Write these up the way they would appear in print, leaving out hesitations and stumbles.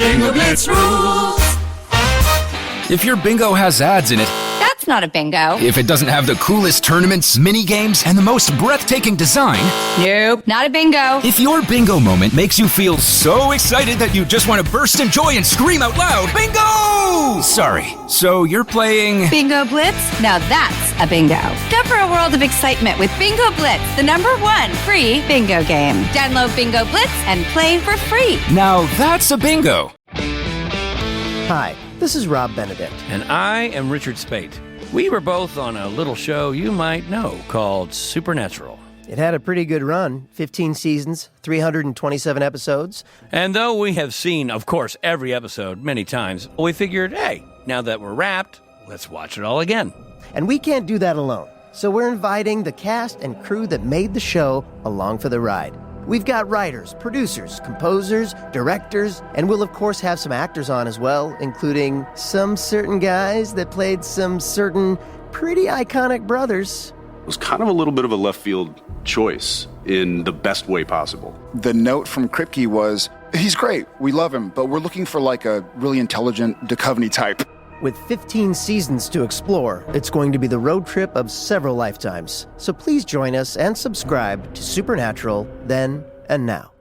Bingo Blitz rules. If your bingo has ads in it, That's not a bingo. if it doesn't have the coolest tournaments, mini games, and the most breathtaking design, Nope, not a bingo. if your bingo moment makes you feel so excited that you just want to burst in joy and scream out loud, bingo! Sorry, so you're playing... Bingo Blitz? Now that's a bingo. Go for a world of excitement with Bingo Blitz, the #1 free bingo game. Download Bingo Blitz and play for free. Now that's a bingo. Hi, this is Rob Benedict. And I am Richard Spate. We were both on a little show you might know called Supernatural. It had a pretty good run, 15 seasons, 327 episodes. And though we have seen, of course, every episode many times, we figured, hey, now that we're wrapped, let's watch it all again. And we can't do that alone, so we're inviting the cast and crew that made the show along for the ride. We've got writers, producers, composers, directors, and we'll of course have some actors on as well, including some certain guys that played some certain pretty iconic brothers. It was kind of a little bit of a left field choice in the best way possible. The note from Kripke was, he's great, we love him, but we're looking for like a really intelligent Duchovny type. With 15 seasons to explore, it's going to be the road trip of several lifetimes. So please join us and subscribe to Supernatural then and now.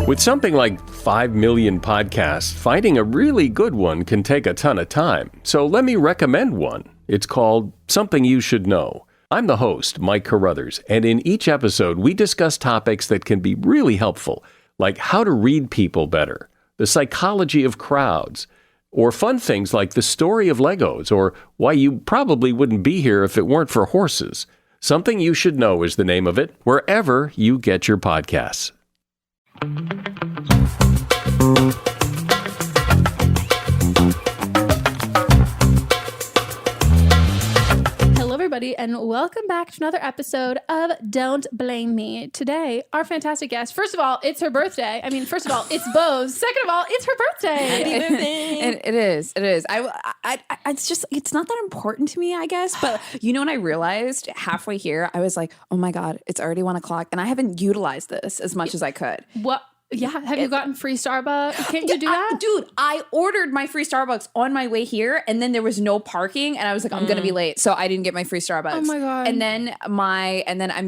With something like 5 million podcasts, finding a really good one can take a ton of time. So let me recommend one. It's called Something You Should Know. I'm the host, Mike Carruthers, and in each episode we discuss topics that can be really helpful, like how to read people better, the psychology of crowds, or fun things like the story of Legos, or why you probably wouldn't be here if it weren't for horses. Something You Should Know is the name of it, wherever you get your podcasts. Hello, everybody, and welcome back to another episode of Don't Blame Me. Today, our fantastic guest. First of all, it's her birthday. I mean, first of all, it's Boze. Second of all, it's her birthday. Happy birthday. It is. It's not that important to me, I guess. But you know, when I realized halfway here, I was like, oh my God, it's already 1:00 and I haven't utilized this as much as I could. What? Yeah. Have you gotten free Starbucks? Can't you do that? Dude, I ordered my free Starbucks on my way here and then there was no parking and I was like, I'm going to be late. So I didn't get my free Starbucks. Oh my God. And then I'm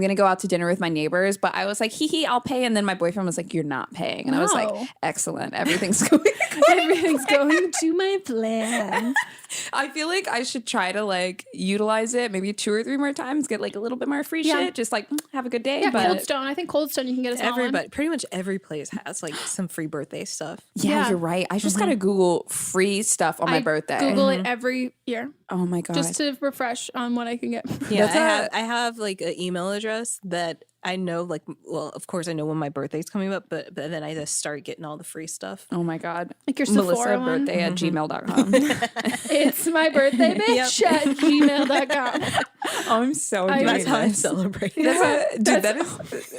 going to go out to dinner with my neighbors, but I was like, hee, I'll pay. And then my boyfriend was like, you're not paying. And I was like, excellent. Everything's going Everything's going to my plan. I feel like I should try to like utilize it maybe 2 or 3 more times, get like a little bit more free shit. Just like have a good day. Yeah, but Cold Stone. I think Cold Stone you can get us everybody, pretty much every place has like some free birthday stuff. Yeah, you're right. I just gotta Google free stuff on my birthday. Google it every year. Oh my God. Just to refresh on what I can get. Yeah, I have like an email address that I know, like, well, of course I know when my birthday's coming up, but then I just start getting all the free stuff. Oh my God. Like your Melissa Sephora one? birthday at gmail.com. It's my birthday, bitch, at gmail.com. I'm so That's how I celebrate. This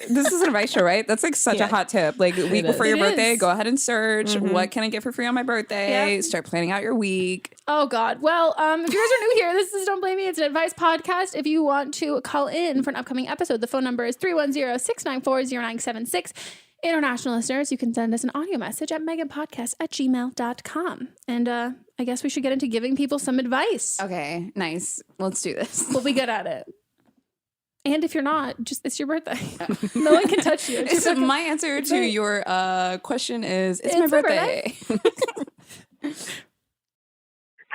is an advice show, right? That's like such a hot tip. Like a week before your birthday, go ahead and search what can I get for free on my birthday? Yep. Start planning out your week. Oh God. Well, if you guys are new here, this is Don't Blame Me. It's an advice podcast. If you want to call in for an upcoming episode, the phone number is 310-694-0976. International listeners, you can send us an audio message at meghanpodcast@gmail.com. And I guess we should get into giving people some advice. Okay, nice. Let's do this. We'll be good at it. And if you're not, just it's your birthday. No one can touch you. My answer to your question is, it's my birthday.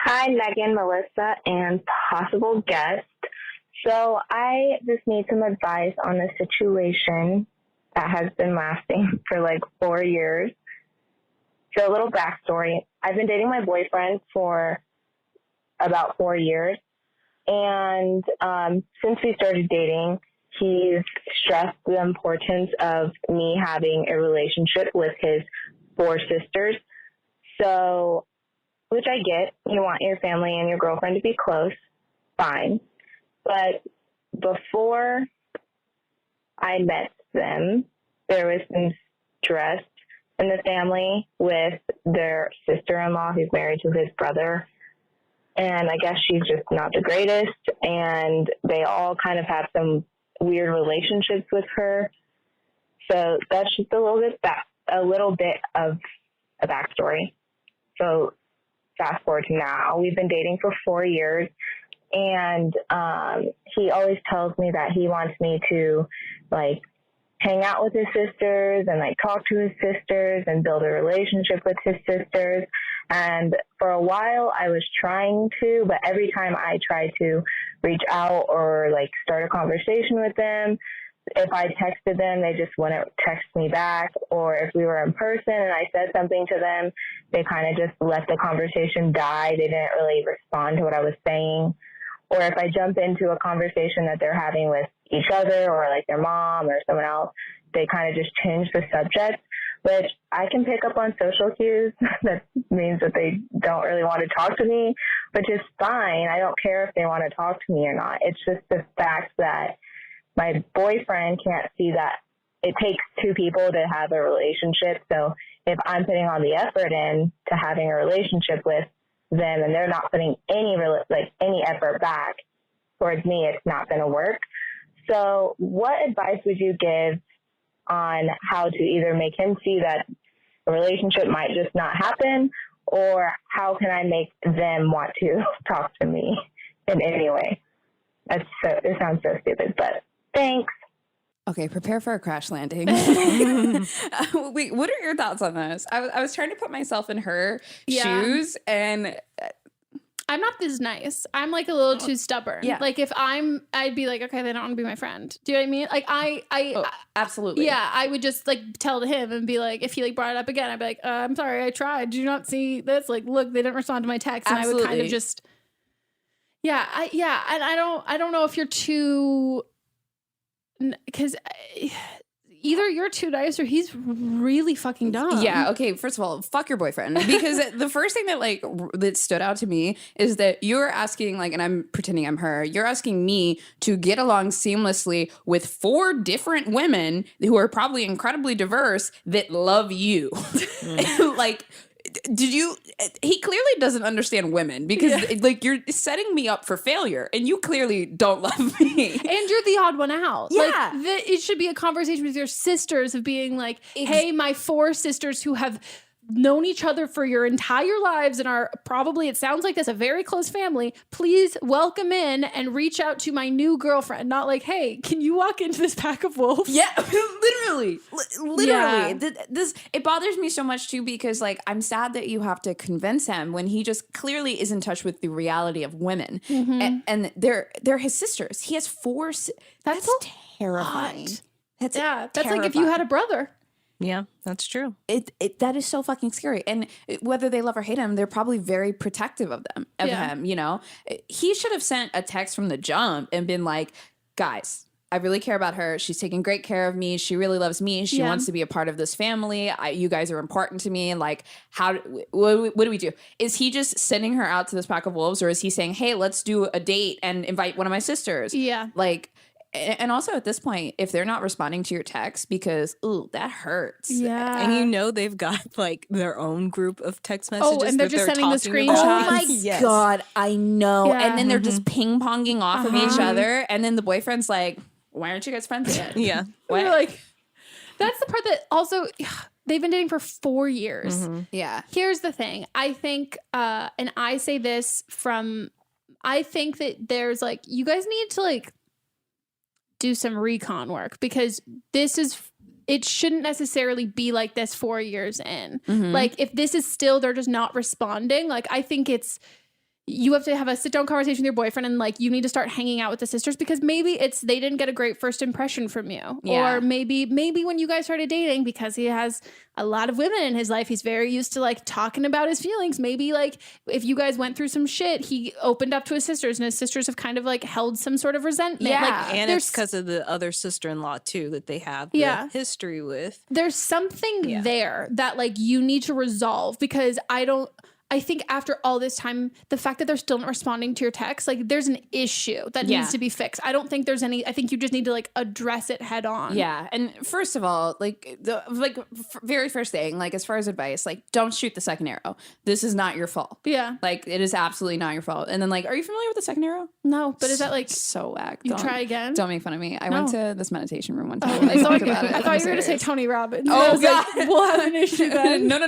Hi, Megan, Melissa, and possible guest. So I just need some advice on a situation that has been lasting for like 4 years. So a little backstory. I've been dating my boyfriend for about 4 years. And since we started dating, he's stressed the importance of me having a relationship with his 4 sisters. So, which I get, you want your family and your girlfriend to be close, fine. But before I met them, there was some stress in the family with their sister-in-law who's married to his brother. And I guess she's just not the greatest. And they all kind of have some weird relationships with her. So that's just a little bit of a backstory. So fast forward to now, we've been dating for 4 years, and he always tells me that he wants me to like hang out with his sisters and like talk to his sisters and build a relationship with his sisters. And for a while I was trying to, but every time I tried to reach out or like start a conversation with them, if I texted them, they just wouldn't text me back. Or if we were in person and I said something to them, they kind of just let the conversation die. They didn't really respond to what I was saying. Or if I jump into a conversation that they're having with each other or like their mom or someone else, they kind of just change the subject, which I can pick up on social cues. That means that they don't really want to talk to me, which is fine. I don't care if they want to talk to me or not. It's just the fact that my boyfriend can't see that it takes two people to have a relationship. So if I'm putting all the effort in to having a relationship with them and they're not putting any effort back towards me, it's not going to work. So what advice would you give on how to either make him see that a relationship might just not happen, or how can I make them want to talk to me in any way? It sounds so stupid, but thanks. Okay, prepare for a crash landing. Wait, what are your thoughts on this? I was trying to put myself in her shoes, and I'm not this nice. I'm like a little too stubborn. Yeah. Like if I'd be like, okay, they don't want to be my friend. Do you know what I mean? Like I absolutely. Yeah, I would just like tell him and be like, if he like brought it up again, I'd be like, I'm sorry, I tried. Do you not see this? Like, look, they didn't respond to my text, and I would kind of just, and I don't know if you're too, because either you're too nice or he's really fucking dumb. Yeah, okay, first of all, fuck your boyfriend. Because the first thing that stood out to me is that you're asking, like, and I'm pretending I'm her, you're asking me to get along seamlessly with 4 different women who are probably incredibly diverse that love you. Like, he clearly doesn't understand women, because like you're setting me up for failure and you clearly don't love me. And you're the odd one out. Yeah. Like, it should be a conversation with your sisters of being like, hey, my 4 sisters who have known each other for your entire lives and are probably, it sounds like this, a very close family, please welcome in and reach out to my new girlfriend. Not like, hey, can you walk into this pack of wolves? Yeah, literally. Yeah. This, it bothers me so much too, because like I'm sad that you have to convince him when he just clearly is in touch with the reality of women. Mm-hmm. And they're his sisters. He has 4 that's terrifying. That's like if you had a brother. Yeah, that's true. That is so fucking scary. And whether they love or hate him, they're probably very protective of him, you know? He should have sent a text from the jump and been like, guys, I really care about her. She's taking great care of me. She really loves me. She wants to be a part of this family. You guys are important to me. Like, what do we do? Is he just sending her out to this pack of wolves, or is he saying, hey, let's do a date and invite one of my sisters? Yeah. Like, and also at this point, if they're not responding to your text, because, ooh, that hurts. Yeah. And you know they've got like their own group of text messages. Oh, and they're just sending the screenshots. Oh my God, I know. Yeah. And then they're just ping-ponging off of each other. And then the boyfriend's like, why aren't you guys friends yet? Yeah. We're like, that's the part that also, they've been dating for 4 years. Mm-hmm. Yeah. Here's the thing. I think, and I say this I think that there's like, you guys need to like, do some recon work, because it shouldn't necessarily be like this 4 years in. Mm-hmm. Like if this is still, they're just not responding. Like I think you have to have a sit down conversation with your boyfriend, and like you need to start hanging out with the sisters, because maybe they didn't get a great first impression from you. Yeah. Or maybe when you guys started dating, because he has a lot of women in his life, he's very used to like talking about his feelings. Maybe like if you guys went through some shit, he opened up to his sisters, and his sisters have kind of like held some sort of resentment. Yeah. Like, And it's because of the other sister-in-law too that they have the history with. There's something there that like you need to resolve, because I I think after all this time, the fact that they're still not responding to your text, like there's an issue that needs to be fixed. I don't think there's any, I think you just need to like address it head on. Yeah. And first of all, like very first thing, like as far as advice, like don't shoot the second arrow. This is not your fault. Yeah. Like it is absolutely not your fault. And then like, are you familiar with the second arrow? No, but is that like so whack? You try again? Don't make fun of me. I went to this meditation room one time. I thought you were going to say Tony Robbins. Oh, God. Like, we'll have an issue then. No.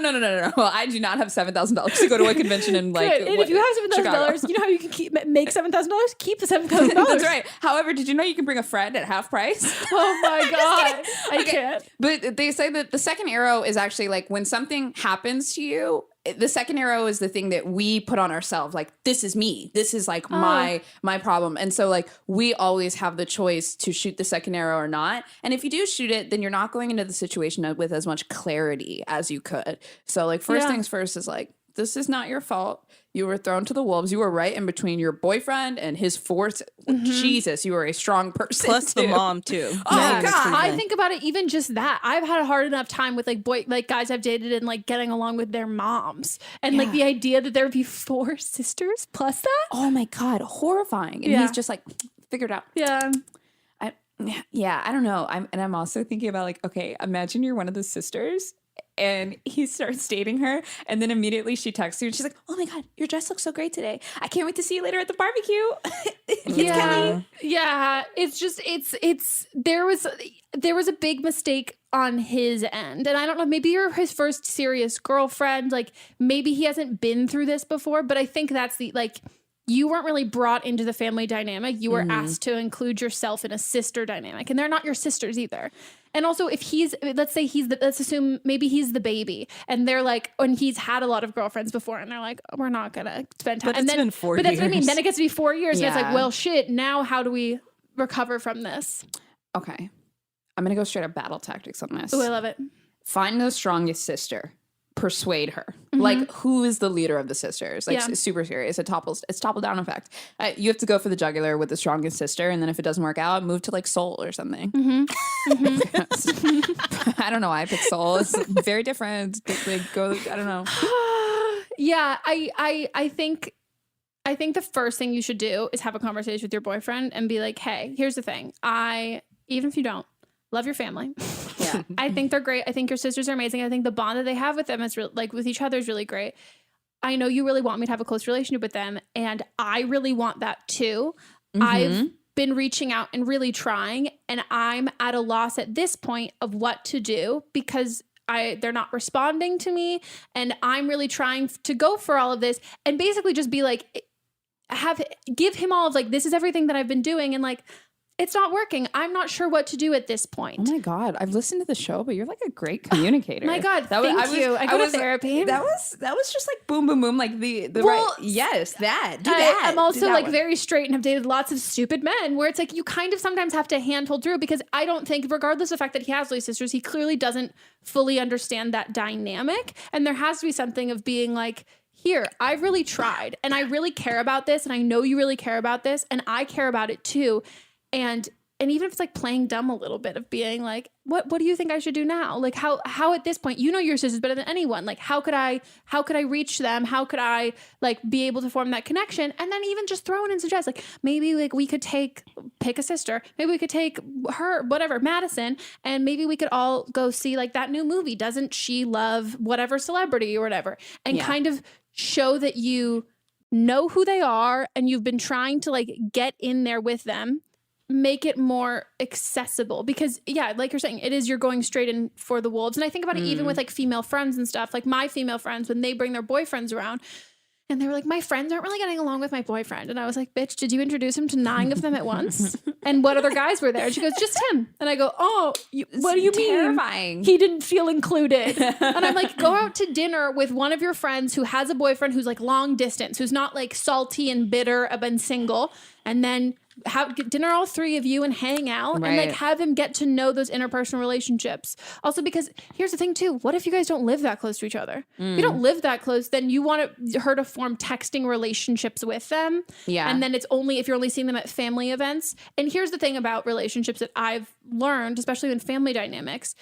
Well, I do not have $7,000 to go to a convention in like. Good. And if you have $7,000, you know how you can make $7,000? Keep the $7,000. That's right. However, did you know you can bring a friend at half price? Oh my God. I can't. But they say that the second arrow is actually like when something happens to you, the second arrow is the thing that we put on ourselves. Like, this is me. This is like my problem. And so like we always have the choice to shoot the second arrow or not. And if you do shoot it, then you're not going into the situation with as much clarity as you could. So like first things first is like, this is not your fault. You were thrown to the wolves. You were right in between your boyfriend and his force. Jesus, you were a strong person. Plus the mom too. Oh God. I think about it, even just that. I've had a hard enough time with like guys I've dated and like getting along with their moms. And like the idea that there would be 4 sisters plus that. Oh my God, horrifying. And he's just like, figured out. Yeah. I don't know. I'm also thinking about like, okay, imagine you're one of the sisters and he starts dating her and then immediately she texts you and she's like, oh my God, your dress looks so great today. I can't wait to see you later at the barbecue. Kelly. Yeah. It's just, there was a big mistake on his end. And I don't know, maybe you're his first serious girlfriend. Like maybe he hasn't been through this before, but I think that's you weren't really brought into the family dynamic. You were asked to include yourself in a sister dynamic, and they're not your sisters either. And also, if let's assume maybe he's the baby, and they're like, and he's had a lot of girlfriends before, and they're like, oh, we're not gonna spend time. But it's been 4 years. But that's what I mean. Then it gets to be 4 years, and it's like, well, shit. Now, how do we recover from this? Okay, I'm gonna go straight up battle tactics on this. Oh, I love it. Find the strongest sister. Persuade her. Like, who is the leader of the sisters? Like, it's super serious. It's topple down effect. You have to go for the jugular with the strongest sister, and then if it doesn't work out, move to like Seoul or something. I don't know why I picked Seoul. It's very different. Like, go. I don't know. Yeah, I think the first thing you should do is have a conversation with your boyfriend and be like, hey, here's the thing. Even if you don't, love your family. Yeah. I think they're great. I think your sisters are amazing. I think the bond that they have with them is with each other is really great. I know you really want me to have a close relationship with them, and I really want that too. I've been reaching out and really trying, and I'm at a loss at this point of what to do because they're not responding to me, and I'm really trying to go for all of this and basically just be like, give him all of like, this is everything that I've been doing, and like, it's not working. I'm not sure what to do at this point. Oh my God. I've listened to the show, but you're like a great communicator. My God, thank you. I go to therapy. That was just like boom, boom, boom. Like the well, right. Yes, that. Do that. I'm also like very straight and have dated lots of stupid men where it's like you kind of sometimes have to handhold through because I don't think, regardless of the fact that he has these sisters, he clearly doesn't fully understand that dynamic. And there has to be something of being like, here, I've really tried and I really care about this. And I know you really care about this. And I care about it too. And even if it's like playing dumb a little bit of being like, what do you think I should do now? Like how at this point, you know your sisters better than anyone. Like how could I reach them? How could I like be able to form that connection? And then even just throw in and suggest like maybe like we could pick a sister. Maybe we could take her, whatever, Madison, and maybe we could all go see like that new movie. Doesn't she love whatever celebrity or whatever? And kind of show that you know who they are and you've been trying to like get in there with them. Make it more accessible because like you're saying, it is, you're going straight in for the wolves. And I think about it even with like female friends and stuff, like my female friends, when they bring their boyfriends around and they were like, my friends aren't really getting along with my boyfriend. And I was like, bitch, did you introduce him to 9 of them at once? And what other guys were there? And she goes, just him. And I go, oh, what do you mean? Terrifying. He didn't feel included. And I'm like, go out to dinner with one of your friends who has a boyfriend who's like long distance, who's not like salty and bitter and single. And then have dinner, all 3 of you, and hang out and like have him get to know those interpersonal relationships. Also, because here's the thing too, what if you guys don't live that close to each other? If you don't live that close, then you want her to form texting relationships with them. Yeah. And then it's only if you're only seeing them at family events. And here's the thing about relationships that I've learned, especially in family dynamics,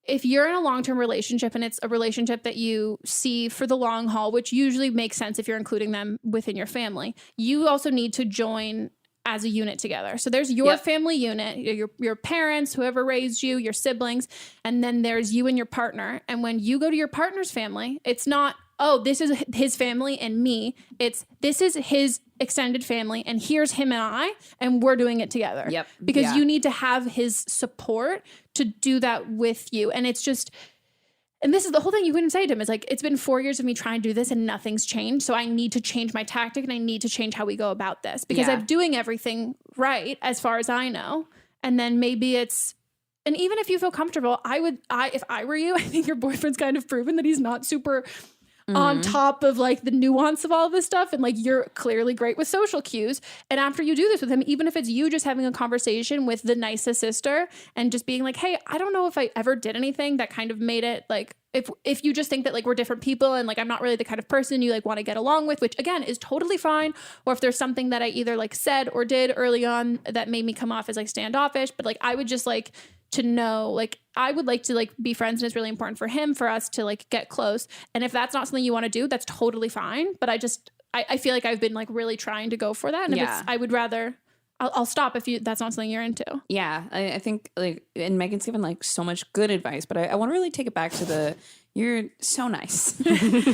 if you're in a long-term relationship and it's a relationship that you see for the long haul, which usually makes sense if you're including them within your family, you also need to join as a unit together. So there's your family unit, your parents, whoever raised you, your siblings, and then there's you and your partner. And when you go to your partner's family, it's not, oh, this is his family and me. It's, this is his extended family and here's him and we're doing it together. Yep. Because you need to have his support to do that with you. And it's just, and this is the whole thing you couldn't say to him. It's like, it's been 4 years of me trying to do this and nothing's changed. So I need to change my tactic and I need to change how we go about this because I'm doing everything right as far as I know. And then maybe it's, and even if you feel comfortable, if I were you, I think your boyfriend's kind of proven that he's not super on top of like the nuance of all of this stuff. And like, you're clearly great with social cues. And after you do this with him, even if it's you just having a conversation with the nicest sister and just being like, hey, I don't know if I ever did anything that kind of made it like, if you just think that like we're different people and like I'm not really the kind of person you like want to get along with, which again is totally fine, or if there's something that I either like said or did early on that made me come off as like standoffish, but like I would just like to know, like I would like to like be friends and it's really important for him for us to like get close. And if that's not something you want to do, that's totally fine. But I feel like I've been like really trying to go for that. And if it's, I would rather, I'll stop if that's not something you're into. Yeah. I think like, and Megan's given like so much good advice, but I want to really take it back to you're so nice.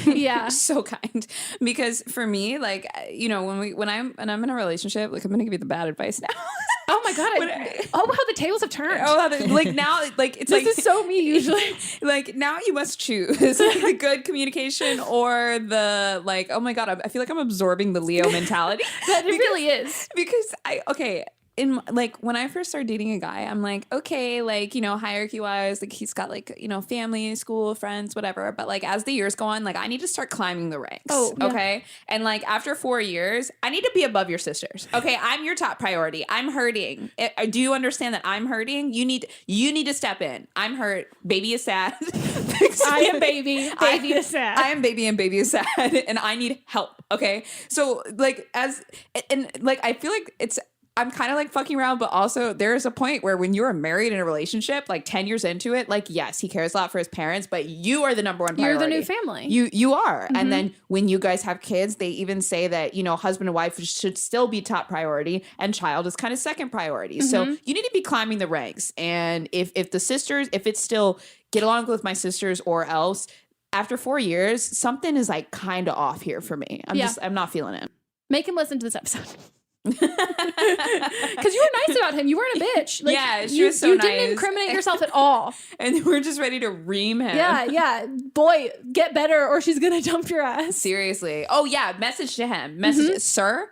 Yeah. So kind. Because for me, like, you know, when I'm in a relationship, like I'm going to give you the bad advice now. Oh my God. How the tables have turned. Like now, like it's this is so me usually. Like now you must choose like the good communication or the like, oh my God, I feel like I'm absorbing the Leo mentality. That it really is. Because in like when I first started dating a guy, I'm like, okay, like, you know, hierarchy wise, like he's got like, you know, family, school, friends, whatever. But like as the years go on, like I need to start climbing the ranks. Oh, yeah. Okay. And like after 4 years, I need to be above your sisters. Okay. I'm your top priority. I'm hurting. Do you understand that I'm hurting? You need to step in. I'm hurt. Baby is sad. I am baby. Baby is sad. I am baby and baby is sad. And I need help. Okay. So like I feel like I'm kind of like fucking around, but also there's a point where when you're married in a relationship, like 10 years into it, like, yes, he cares a lot for his parents, but you are the number one priority. You're the new family. You are. Mm-hmm. And then when you guys have kids, they even say that, you know, husband and wife should still be top priority and child is kind of second priority. Mm-hmm. So you need to be climbing the ranks. And if the sisters, if it's still get along with my sisters or else, after 4 years, something is like kind of off here for me. I'm not feeling it. Make him listen to this episode. Because you were nice about him. You weren't a bitch. Like, yeah, she was so nice. You didn't incriminate yourself at all. And we're just ready to ream him. Yeah. Boy, get better or she's going to dump your ass. Seriously. Oh, yeah. Message to him. Sir,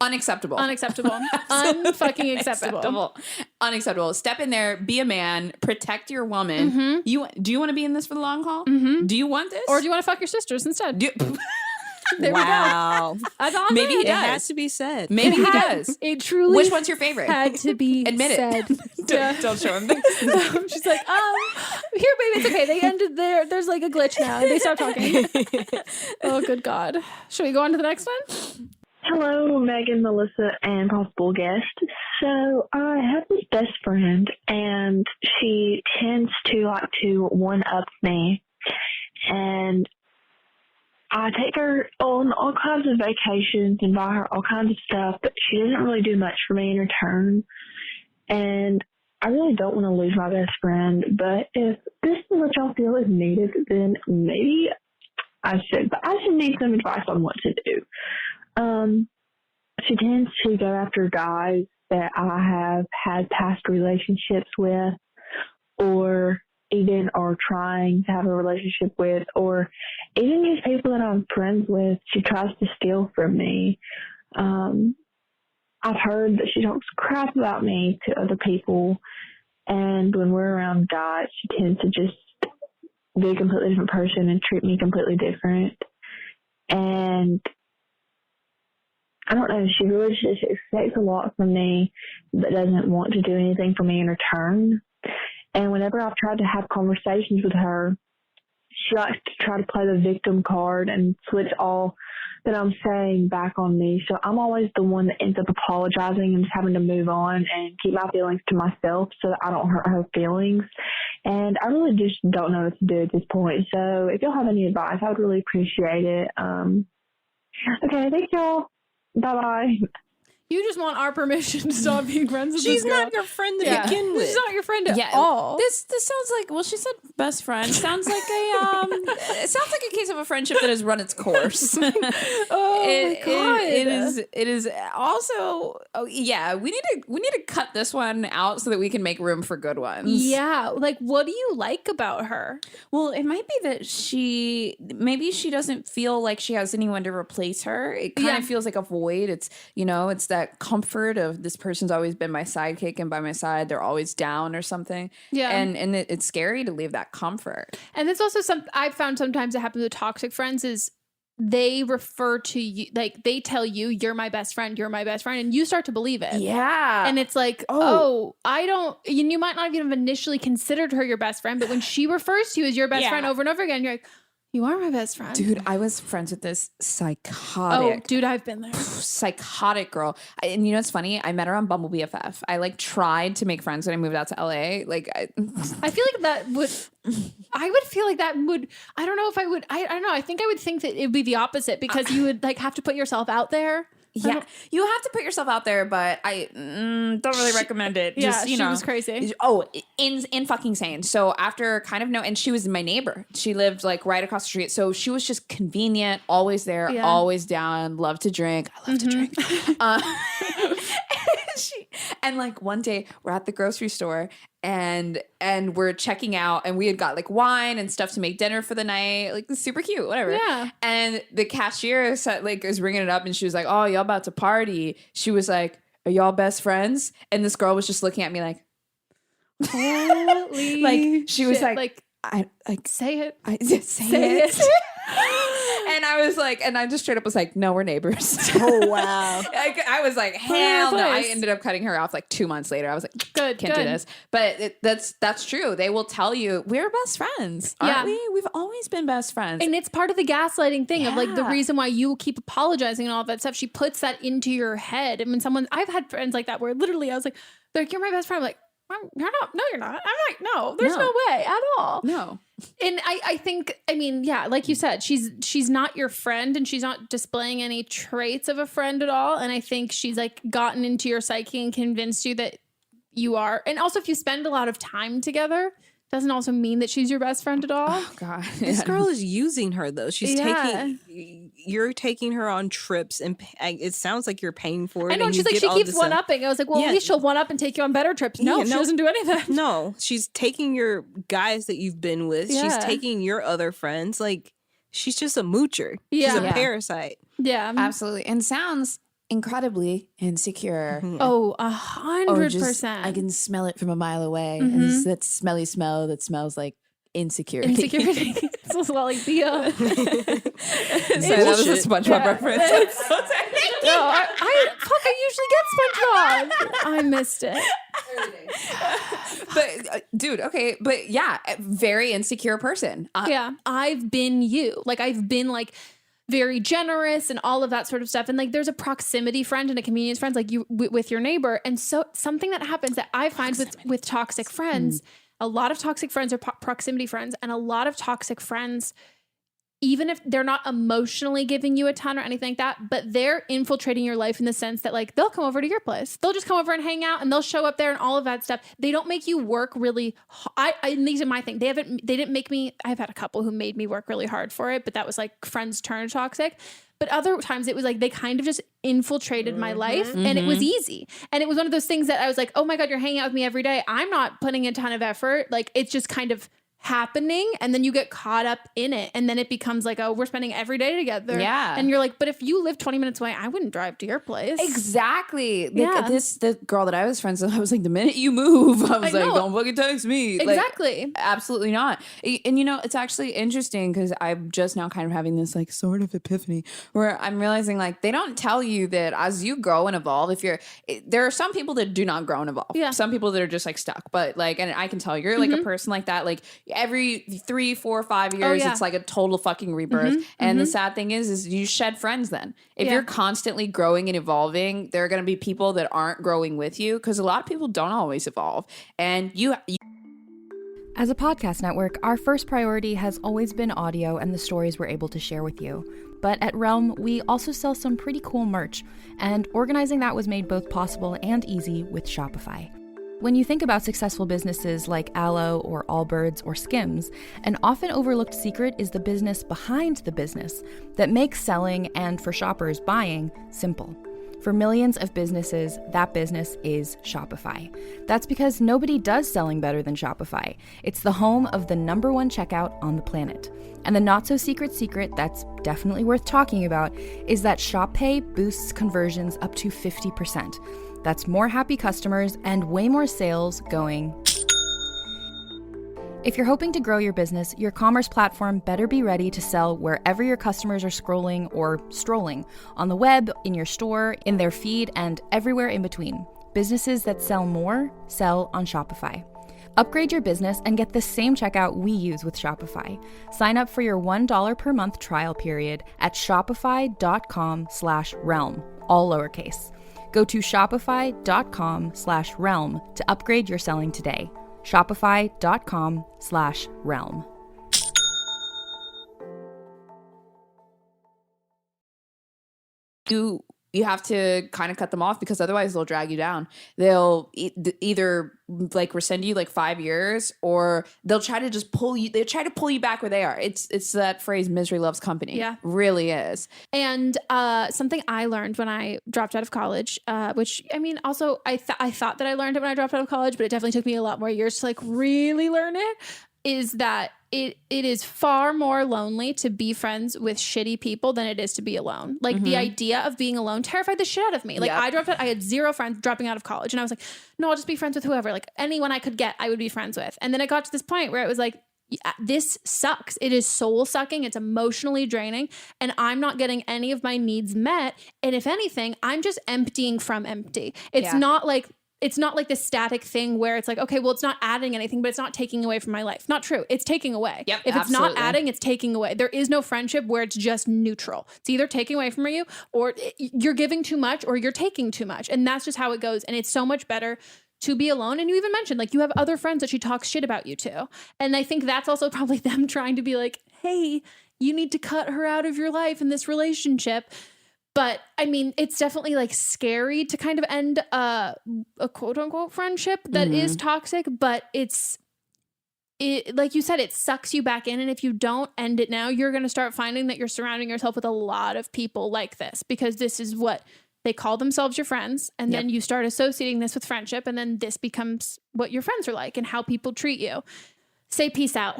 unacceptable. Unfucking acceptable. Unacceptable. Step in there. Be a man. Protect your woman. Mm-hmm. Do you want to be in this for the long haul? Mm-hmm. Do you want this? Or do you want to fuck your sisters instead? There wow. we go. That's on Maybe there. he does. It has to be said. Maybe he does. It truly Which one's your favorite? Had to be Admit said. it. Don't show him this. She's like, here, baby, it's okay. They ended there. There's like a glitch now. They stopped talking. Oh, good God. Should we go on to the next one? Hello, Megan, Melissa, and possible guest. So I have this best friend, and she tends to like to one-up me. And I take her on all kinds of vacations and buy her all kinds of stuff, but she doesn't really do much for me in return. And I really don't want to lose my best friend, but if this is what y'all feel is needed, then maybe I should. But I should need some advice on what to do. She tends to go after guys that I have had past relationships with, or even are trying to have a relationship with, or even just people that I'm friends with. She tries to steal from me. I've heard that she talks crap about me to other people, and when we're around guys, she tends to just be a completely different person and treat me completely different. And I don't know, she really just expects a lot from me, but doesn't want to do anything for me in return. And whenever I've tried to have conversations with her, she likes to try to play the victim card and switch all that I'm saying back on me. So I'm always the one that ends up apologizing and just having to move on and keep my feelings to myself so that I don't hurt her feelings. And I really just don't know what to do at this point. So if y'all have any advice, I would really appreciate it. Okay, thank y'all. Bye-bye. You just want our permission to stop being friends with She's this girl. not your friend to begin with. She's not your friend at all. This sounds like, well, she said best friend. Sounds like it sounds like a case of a friendship that has run its course. My God. It is also, we need to cut this one out so that we can make room for good ones. Yeah, like what do you like about her? Well, it might be that maybe she doesn't feel like she has anyone to replace her. It kind of feels like a void. It's that comfort of this person's always been my sidekick and by my side, they're always down or something. Yeah. And it's scary to leave that comfort. And it's also I've found sometimes it happens with toxic friends is they refer to you, like they tell you, you're my best friend, and you start to believe it. Yeah. And it's like, I don't, you might not even have initially considered her your best friend, but when she refers to you as your best friend over and over again, you're like, you are my best friend. Dude, I was friends with this psychotic. Oh, dude, I've been there. Psychotic girl. And you know what's funny? I met her on Bumble BFF. I tried to make friends when I moved out to LA. I feel like that would, I would feel like that would, I don't know if I would, I don't know. I think I would think that it would be the opposite because you would have to put yourself out there. Yeah, you have to put yourself out there, but I don't really recommend it. Just, she was crazy. Oh, in fucking sane. So after and she was my neighbor. She lived right across the street. So she was just convenient, always there, always down, loved to drink. I love to drink. And one day we're at the grocery store and we're checking out and we had got wine and stuff to make dinner for the night, super cute, whatever. Yeah. And the cashier said, is ringing it up and she was like, oh, y'all about to party. She was like, are y'all best friends? And this girl was just looking at me like, holy she was shit. Say it. Say it. And I was and I just straight up was like, no, we're neighbors. Oh, wow. I was like, hell no. I ended up cutting her off 2 months later. I was like, can't do this. But that's true. They will tell you, we're best friends, aren't we? We've always been best friends. And it's part of the gaslighting thing of the reason why you keep apologizing and all of that stuff. She puts that into your head. And when I've had friends like that where literally I was like, you're my best friend. I'm like, you're not. No, you're not. I'm like, no, there's no way at all. No. And I think, like you said, she's not your friend and she's not displaying any traits of a friend at all. And I think she's gotten into your psyche and convinced you that you are. And also if you spend a lot of time together, doesn't also mean that she's your best friend at all. Oh God. This girl is using her though. You're taking her on trips and it sounds like you're paying for it. I know. She's she keeps one-upping. I was like, well, at least she'll one-up and take you on better trips. No, she doesn't do any of that. No, she's taking your guys that you've been with. Yeah. She's taking your other friends. She's just a moocher. Yeah. She's a parasite. Yeah. Absolutely. And sounds incredibly insecure. Oh, 100%. I can smell it from a mile away. And it's that smelly smell that smells like insecurity. It smells a lot like Thea. So that was a SpongeBob reference. I usually get SpongeBob. I missed it. But dude, okay, but yeah, very insecure person. I've been you. I've been very generous and all of that sort of stuff. And there's a proximity friend and a convenience friend, you with your neighbor. And so something that happens that I find with toxic friends, a lot of toxic friends are proximity friends, and a lot of toxic friends, even if they're not emotionally giving you a ton or anything like that, but they're infiltrating your life in the sense that they'll come over to your place. They'll just come over and hang out and they'll show up there and all of that stuff. They don't make you work really and these are my thing. They didn't make me, I've had a couple who made me work really hard for it, but that was friends turn toxic. But other times it was they kind of just infiltrated my life and it was easy. And it was one of those things that I was like, oh my God, you're hanging out with me every day. I'm not putting a ton of effort. It's just kind of happening, and then you get caught up in it, and then it becomes oh, we're spending every day together. Yeah. And you're but if you live 20 minutes away, I wouldn't drive to your place. Exactly. The girl that I was friends with, I was the minute you move, I was don't fucking text me. Exactly. Absolutely not. And it's actually interesting because I'm just now kind of having this sort of epiphany where I'm realizing they don't tell you that as you grow and evolve, there are some people that do not grow and evolve. Yeah. Some people that are just stuck, but and I can tell you're a person like that. every 3, 4, 5 years, it's like a total fucking rebirth. And the sad thing is you shed friends then. If you're constantly growing and evolving, there are going to be people that aren't growing with you because a lot of people don't always evolve. And you As a podcast network, our first priority has always been audio and the stories we're able to share with you. But at Realm, we also sell some pretty cool merch, and organizing that was made both possible and easy with Shopify. When you think about successful businesses like Aloe or Allbirds or Skims, an often overlooked secret is the business behind the business that makes selling and, for shoppers, buying simple. For millions of businesses, that business is Shopify. That's because nobody does selling better than Shopify. It's the home of the #1 checkout on the planet. And the not-so-secret secret that's definitely worth talking about is that Shop Pay boosts conversions up to 50%. That's more happy customers and way more sales going. If you're hoping to grow your business, your commerce platform better be ready to sell wherever your customers are scrolling or strolling, on the web, in your store, in their feed, and everywhere in between. Businesses that sell more, sell on Shopify. Upgrade your business and get the same checkout we use with Shopify. Sign up for your $1 per month trial period at shopify.com/realm, all lowercase. Go to shopify.com/realm to upgrade your selling today. Shopify.com/realm. You have to kind of cut them off because otherwise they'll drag you down. They'll either like rescind you like 5 years, or they'll try to just pull you. They try to pull you back where they are. It's that phrase, misery loves company. Yeah, really is. And something I learned when I dropped out of college, which I mean, also I thought that I learned it when I dropped out of college, but it definitely took me a lot more years to like really learn it, is that it is far more lonely to be friends with shitty people than it is to be alone. Like the idea of being alone terrified the shit out of me. Like I dropped out, I had 0 friends dropping out of college, and I was like, no, I'll just be friends with whoever. Like anyone I could get, I would be friends with. And then it got to this point where it was like, this sucks. It is soul sucking. It's emotionally draining, and I'm not getting any of my needs met. And if anything, I'm just emptying from empty. It's not like this static thing where it's like, okay, well, it's not adding anything, but it's not taking away from my life. Not true. It's taking away. Yep, if it's not adding, it's taking away. There is no friendship where it's just neutral. It's either taking away from you, or you're giving too much, or you're taking too much. And that's just how it goes. And it's so much better to be alone. And you even mentioned, like, you have other friends that she talks shit about you to. And I think that's also probably them trying to be like, hey, you need to cut her out of your life in this relationship. But I mean, it's definitely like scary to kind of end a quote unquote friendship that is toxic, but it like you said, it sucks you back in. And if you don't end it now, you're going to start finding that you're surrounding yourself with a lot of people like this, because this is what they call themselves, your friends. And then you start associating this with friendship, and then this becomes what your friends are like and how people treat you. Say peace out.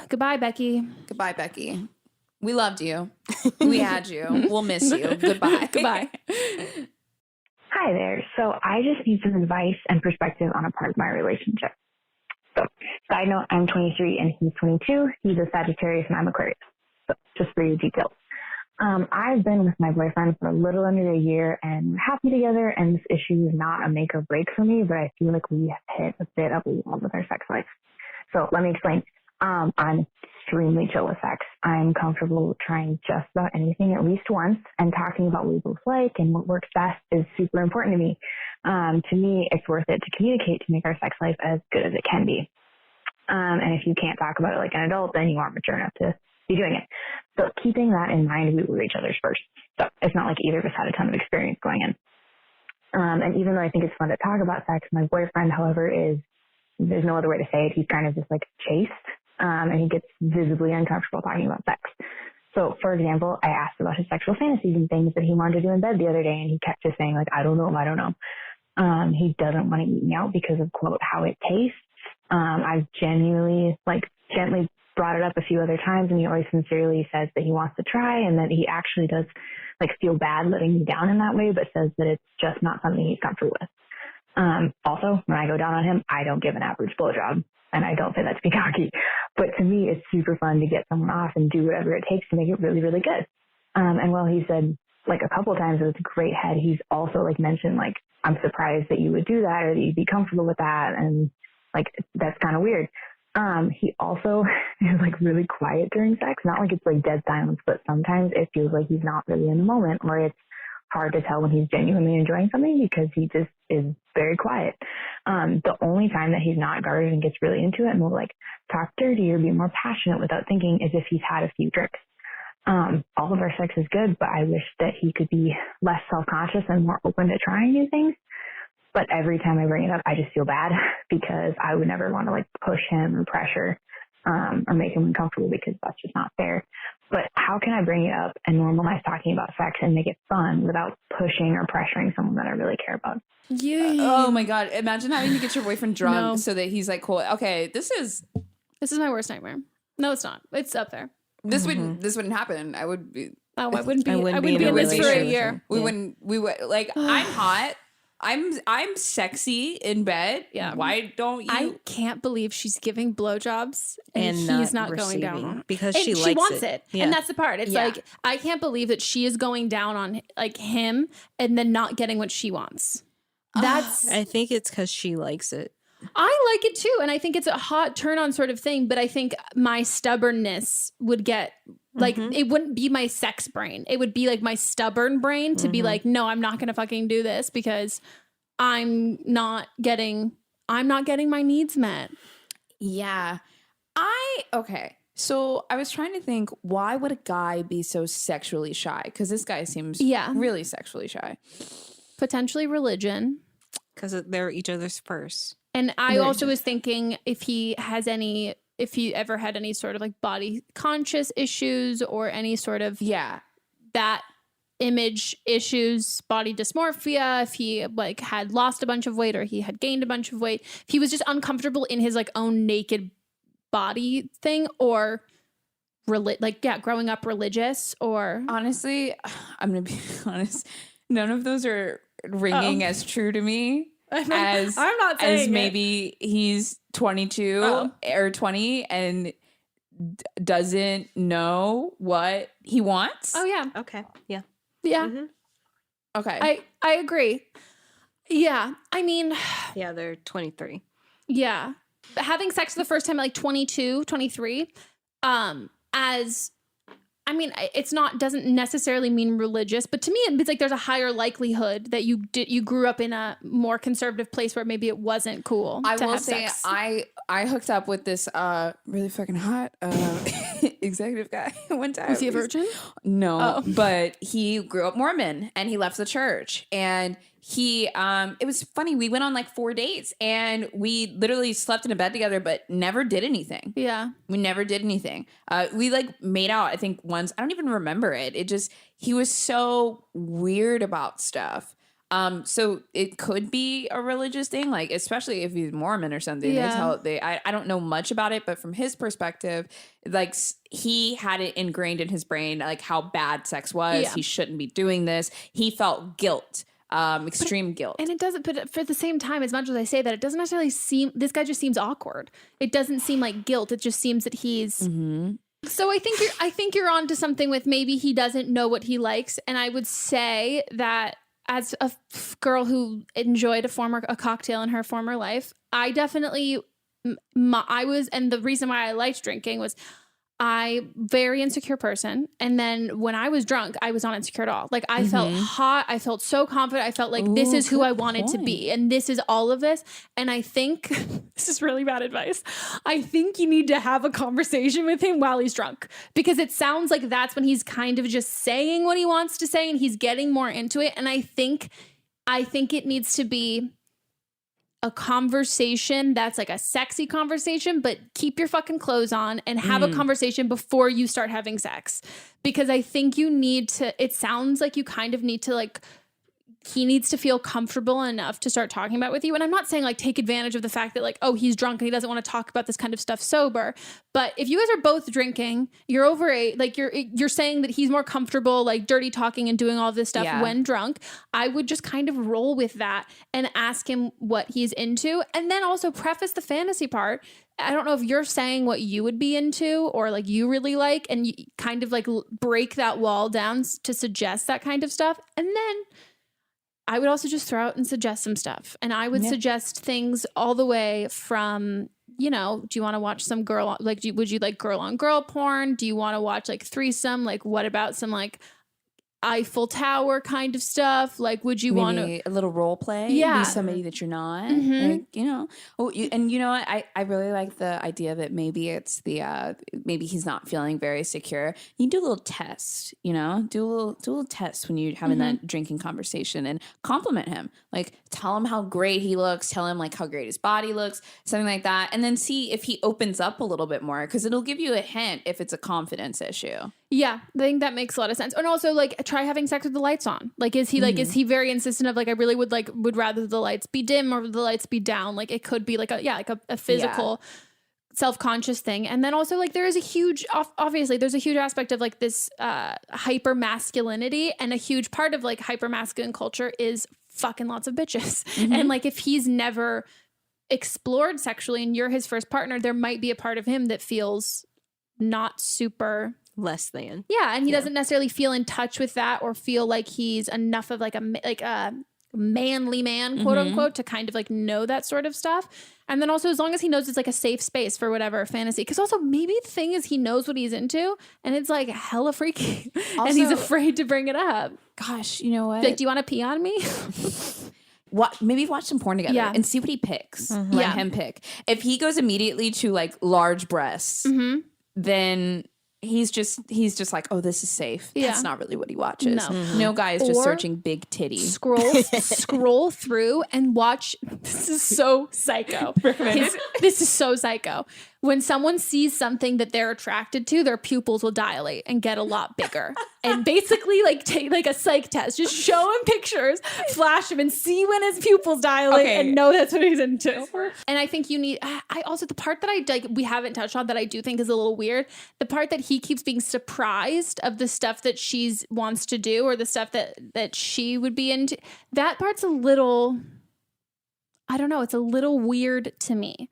Goodbye, Becky. Goodbye, Becky. We loved you. We had you. We'll miss you. Goodbye. Goodbye. Hi there. So I just need some advice and perspective on a part of my relationship. So, side note, I'm 23 and he's 22. He's a Sagittarius and I'm Aquarius. So, just for your details. I've been with my boyfriend for a little under a year, and we're happy together, and this issue is not a make or break for me, but I feel like we have hit a bit of a wall with our sex life. So let me explain. I'm extremely chill with sex. I'm comfortable trying just about anything at least once, and talking about what we both like and what works best is super important to me. To me, it's worth it to communicate to make our sex life as good as it can be. And if you can't talk about it like an adult, then you aren't mature enough to be doing it. So keeping that in mind, we were each other's first. So it's not like either of us had a ton of experience going in. And even though I think it's fun to talk about sex, my boyfriend, however, there's no other way to say it. He's kind of just like chaste. And he gets visibly uncomfortable talking about sex. So, for example, I asked about his sexual fantasies and things that he wanted to do in bed the other day, and he kept just saying, like, I don't know. He doesn't want to eat me out because of, quote, how it tastes. I've gently brought it up a few other times, and he always sincerely says that he wants to try, and that he actually does, like, feel bad letting me down in that way, but says that it's just not something he's comfortable with. Also, when I go down on him, I don't give an average blowjob. And I don't say that to be cocky, but to me, it's super fun to get someone off and do whatever it takes to make it really, really good. And while he said like a couple of times it was a great head, he's also like mentioned, like, I'm surprised that you would do that or that you'd be comfortable with that. And like, that's kind of weird. He also is like really quiet during sex. Not like it's like dead silence, but sometimes it feels like he's not really in the moment, or it's hard to tell when he's genuinely enjoying something because he just is very quiet. The only time that he's not guarded and gets really into it and will like talk dirty or be more passionate without thinking is if he's had a few drinks. All of our sex is good, but I wish that he could be less self-conscious and more open to trying new things. But every time I bring it up, I just feel bad because I would never want to like push him or pressure or make him uncomfortable because that's just not fair. But how can I bring it up and normalize talking about sex and make it fun without pushing or pressuring someone that I really care about? Oh my God. Imagine having to get your boyfriend drunk so that he's like, cool. Okay, this is my worst nightmare. No, it's not. It's up there. This wouldn't happen. I would be. Oh, I wouldn't be in this for a year. We would like. I'm hot. I'm sexy in bed. Yeah. Why don't you? I can't believe she's giving blowjobs and he's not going down on because and she wants it. Yeah. And that's the part. It's like I can't believe that she is going down on like him and then not getting what she wants. That's. I think it's because she likes it. I like it too, and I think it's a hot turn on sort of thing. But I think my stubbornness would get. Like, it wouldn't be my sex brain. It would be like my stubborn brain to be like, no, I'm not going to fucking do this because I'm not getting my needs met. Yeah. Okay. So I was trying to think, why would a guy be so sexually shy? Because this guy seems really sexually shy. Potentially religion. Because they're each other's first. And I also was thinking if he ever had any sort of like body conscious issues or any sort of that image issues, body dysmorphia, if he like had lost a bunch of weight or he had gained a bunch of weight, if he was just uncomfortable in his like own naked body thing, or growing up religious, or honestly, I'm gonna be honest, none of those are ringing as true to me. As I'm not saying as maybe he's 22 or 20 and doesn't know what he wants. Oh yeah. Okay. Yeah. Yeah. Okay. I agree. Yeah. I mean, yeah, they're 23. Yeah. Having sex for the first time at like 22, 23, doesn't necessarily mean religious, but to me it's like there's a higher likelihood that you grew up in a more conservative place where maybe it wasn't cool. I will have say sex. I hooked up with this really fucking hot executive guy one time. Was he a virgin? No, but he grew up Mormon and he left the church, and he it was funny, we went on like 4 dates and we literally slept in a bed together but never did anything. Yeah. We never did anything. We like made out I think once. I don't even remember it. He was so weird about stuff. So it could be a religious thing, like especially if he's Mormon or something. Yeah. I don't know much about it, but from his perspective, like he had it ingrained in his brain like how bad sex was. Yeah. He shouldn't be doing this. He felt guilt. Extreme guilt. And it doesn't, but for the same time, as much as I say that, it doesn't necessarily seem, this guy just seems awkward. It doesn't seem like guilt. It just seems that he's, so I think you're onto something with maybe he doesn't know what he likes. And I would say that as a girl who enjoyed a cocktail in her former life, I definitely, and the reason why I liked drinking was very insecure person. And then when I was drunk, I was not insecure at all. Like I felt hot. I felt so confident. I felt like this is who I wanted to be. And this is all of this. And I think this is really bad advice. I think you need to have a conversation with him while he's drunk, because it sounds like that's when he's kind of just saying what he wants to say and he's getting more into it. And I think it needs to be a conversation that's like a sexy conversation, but keep your fucking clothes on and have a conversation before you start having sex. Because I think you need to, it sounds like you kind of need to like, he needs to feel comfortable enough to start talking about with you. And I'm not saying like take advantage of the fact that like, oh, he's drunk and he doesn't want to talk about this kind of stuff sober. But if you guys are both drinking, you're over like you're saying that he's more comfortable like dirty talking and doing all this stuff when drunk, I would just kind of roll with that and ask him what he's into. And then also preface the fantasy part. I don't know if you're saying what you would be into or like you really like, and you kind of like break that wall down to suggest that kind of stuff. And then I would also just throw out and suggest some stuff. And I would suggest things all the way from you know, do you want to watch some would you like girl on girl porn? Do you want to watch like threesome? Like, what about some like Eiffel Tower kind of stuff? Like, would you want to a little role play? Yeah. Be somebody that you're not. Mhm. Like, you know. Oh, and you know what? I really like the idea that maybe it's maybe he's not feeling very secure. You do a little test, you know, do a little test when you're having that drinking conversation and compliment him. Like, tell him how great he looks. Tell him like how great his body looks, something like that, and then see if he opens up a little bit more, because it'll give you a hint if it's a confidence issue. Yeah, I think that makes a lot of sense. And also, like, try having sex with the lights on. Like, is he very insistent of like, I really would rather the lights be dim or the lights be down? Like, it could be like a physical self-conscious thing. And then also, like, there is a huge, obviously there's a huge aspect of like this hyper masculinity, and a huge part of like hyper masculine culture is fucking lots of bitches. And like, if he's never explored sexually and you're his first partner, there might be a part of him that feels not super less than. Yeah, and he doesn't necessarily feel in touch with that, or feel like he's enough of like a manly man, quote unquote, to kind of like know that sort of stuff. And then also, as long as he knows it's like a safe space for whatever fantasy, because also maybe the thing is he knows what he's into and it's like hella freaky and he's afraid to bring it up. Gosh, you know what? Like, do you want to pee on me? Maybe watch some porn together and see what he picks. Let him pick. If he goes immediately to like large breasts, then he's just like, oh, this is safe. That's not really what he watches. No guy is just searching big titty. Scroll through and watch. This is so psycho. This is so psycho. When someone sees something that they're attracted to, their pupils will dilate and get a lot bigger. And basically, like, take like a psych test. Just show him pictures, flash him, and see when his pupils dilate, and know that's what he's into. And I think you need. I also, the part that we haven't touched on that I do think is a little weird. The part that he keeps being surprised of the stuff that she wants to do, or the stuff that she would be into. That part's a little. I don't know. It's a little weird to me.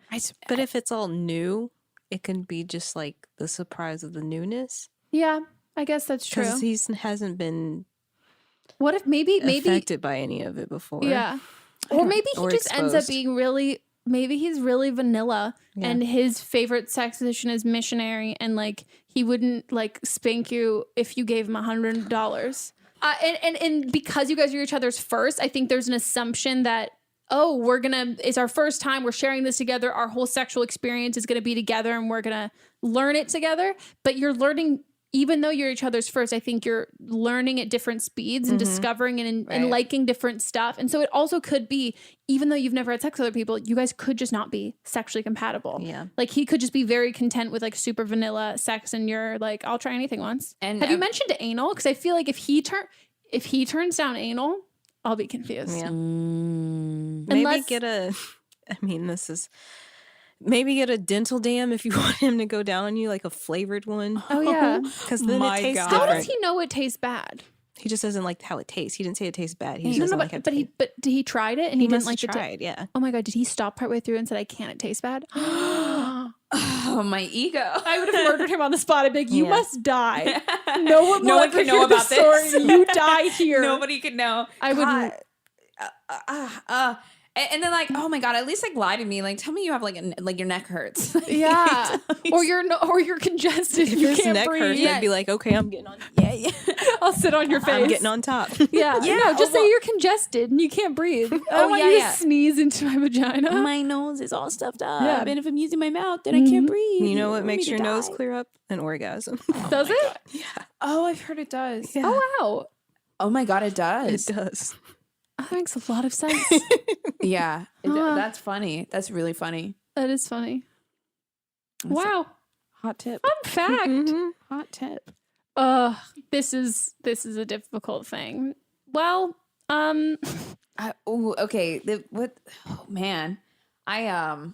But if it's all new, it can be just like the surprise of the newness. Yeah, I guess that's true. Because he hasn't been. What if maybe affected by any of it before? Yeah, or maybe he just ends up being really. Maybe he's really vanilla, and his favorite sex position is missionary, and like he wouldn't like spank you if you gave him $100. And because you guys are each other's first, I think there's an assumption that. Oh, it's our first time. We're sharing this together. Our whole sexual experience is going to be together and we're going to learn it together. But you're learning, even though you're each other's first, I think you're learning at different speeds and discovering and liking different stuff. And so it also could be, even though you've never had sex with other people, you guys could just not be sexually compatible. Yeah. Like he could just be very content with like super vanilla sex and you're like, I'll try anything once. And have you mentioned anal? Because I feel like if he turns down anal, I'll be confused. Yeah. Maybe get a dental dam if you want him to go down on you, like a flavored one. Oh yeah. Because then it tastes different. How does he know it tastes bad? He just doesn't like how it tastes. He didn't say it tastes bad. He just doesn't like it. But he tried it and he didn't like it. Tried, yeah. Oh my God, did he stop partway through and said, I can't, it tastes bad? Oh, my ego. I would have murdered him on the spot. I'd be like, you must die. No one can know about this. You die here. Nobody could know. I would. And then like, oh my God, at least like lie to me. Like, tell me you have like your neck hurts. Yeah. or you're congested. If you your can't neck breathe. hurts, I'd be like, okay, I'm getting on. Yeah. I'll sit on your face. I'm getting on top. Yeah. No, just say you're congested and you can't breathe. I don't want you to sneeze into my vagina. My nose is all stuffed up. Yeah. And if I'm using my mouth, then I can't breathe. You know what makes your nose clear up? An orgasm. Does it? God. Yeah. Oh, I've heard it does. Yeah. Oh, wow. Oh my God, it does. It does. That makes a lot of sense. Yeah. That's funny. That's really funny. That is funny. Wow. Hot tip. Fun fact. Hot tip. This is a difficult thing. Well, okay. Oh man. I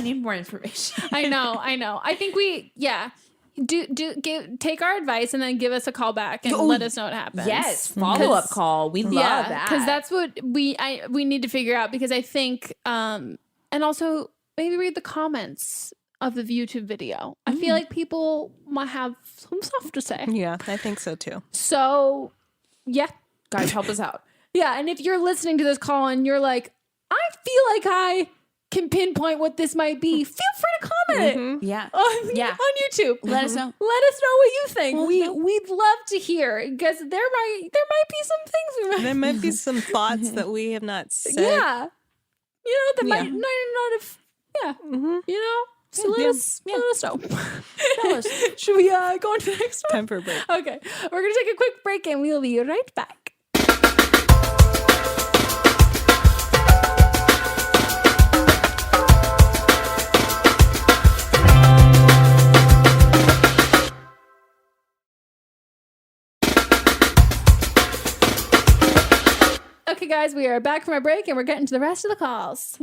need more information. I know. I think take our advice and then give us a call back and let us know what happens. Yes, follow-up call. We love that. Because that's what we need to figure out, because I think and also maybe read the comments of the YouTube video. I feel like people might have some stuff to say. Yeah, I think so too. So yeah. Guys, help us out. Yeah, and if you're listening to this call and you're like, I feel like I can pinpoint what this might be. Feel free to comment Yeah. on YouTube. Let us know. Let us know what you think. We'd love to hear, because there might be some things there might be some thoughts that we have not said. Yeah. That might not have. Yeah. So let us know. Tell us. Should we go on to the next one? Time for a break. Okay. We're going to take a quick break and we'll be right back. Okay, guys, we are back from our break and we're getting to the rest of the calls.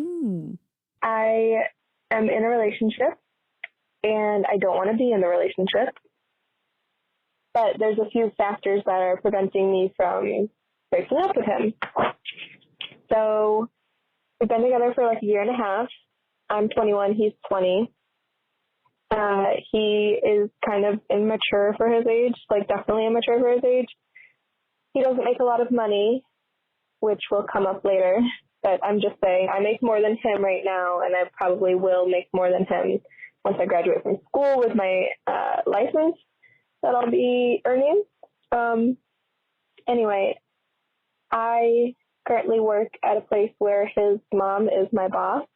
I am in a relationship and I don't want to be in the relationship, but there's a few factors that are preventing me from breaking up with him. So we've been together for like a year and a half. I'm 21, he's 20. He is kind of immature for his age, like definitely immature for his age. He doesn't make a lot of money, which will come up later. But I'm just saying, I make more than him right now, and I probably will make more than him once I graduate from school with my license that I'll be earning. Anyway, I currently work at a place where his mom is my boss,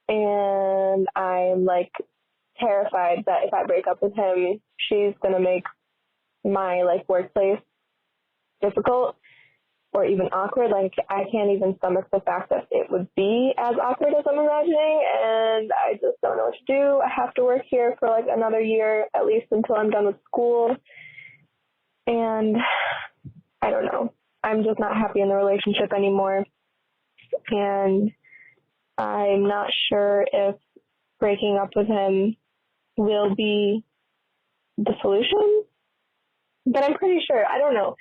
and I'm like terrified that if I break up with him, she's gonna make my like workplace difficult or even awkward. Like, I can't even stomach the fact that it would be as awkward as I'm imagining, and I just don't know what to do. I have to work here for like another year, at least until I'm done with school, and I don't know. I'm just not happy in the relationship anymore, and I'm not sure if breaking up with him will be the solution, but I'm pretty sure. I don't know.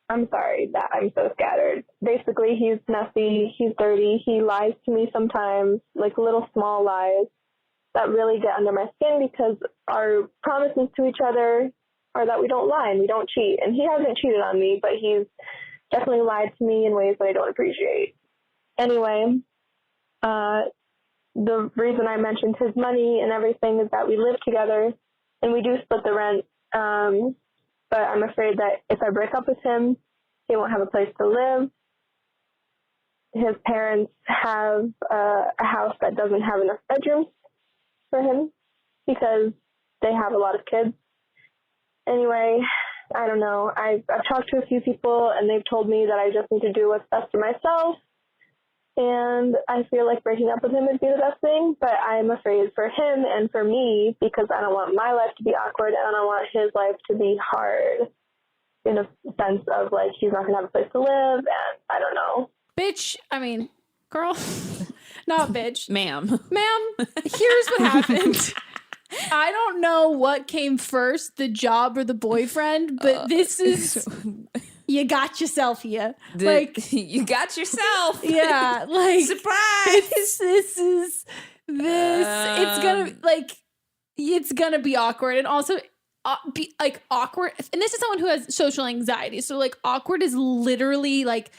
I'm sorry that I'm so scattered. Basically, he's messy, he's dirty, he lies to me sometimes, like little small lies that really get under my skin, because our promises to each other are that we don't lie and we don't cheat. And he hasn't cheated on me, but he's definitely lied to me in ways that I don't appreciate. Anyway, the reason I mentioned his money and everything is that we live together and we do split the rent. But I'm afraid that if I break up with him, he won't have a place to live. His parents have a house that doesn't have enough bedrooms for him because they have a lot of kids. Anyway, I don't know. I've talked to a few people, and they've told me that I just need to do what's best for myself. And I feel like breaking up with him would be the best thing, but I'm afraid for him and for me, because I don't want my life to be awkward and I don't want his life to be hard, in a sense of like he's not going to have a place to live, and I don't know. Bitch, I mean, girl, not bitch. Ma'am, here's what happened. I don't know what came first, the job or the boyfriend, but this is... You got yourself here. You got yourself. Yeah. Like, surprise. It's gonna be awkward. And also be like awkward. And this is someone who has social anxiety. So like awkward is literally like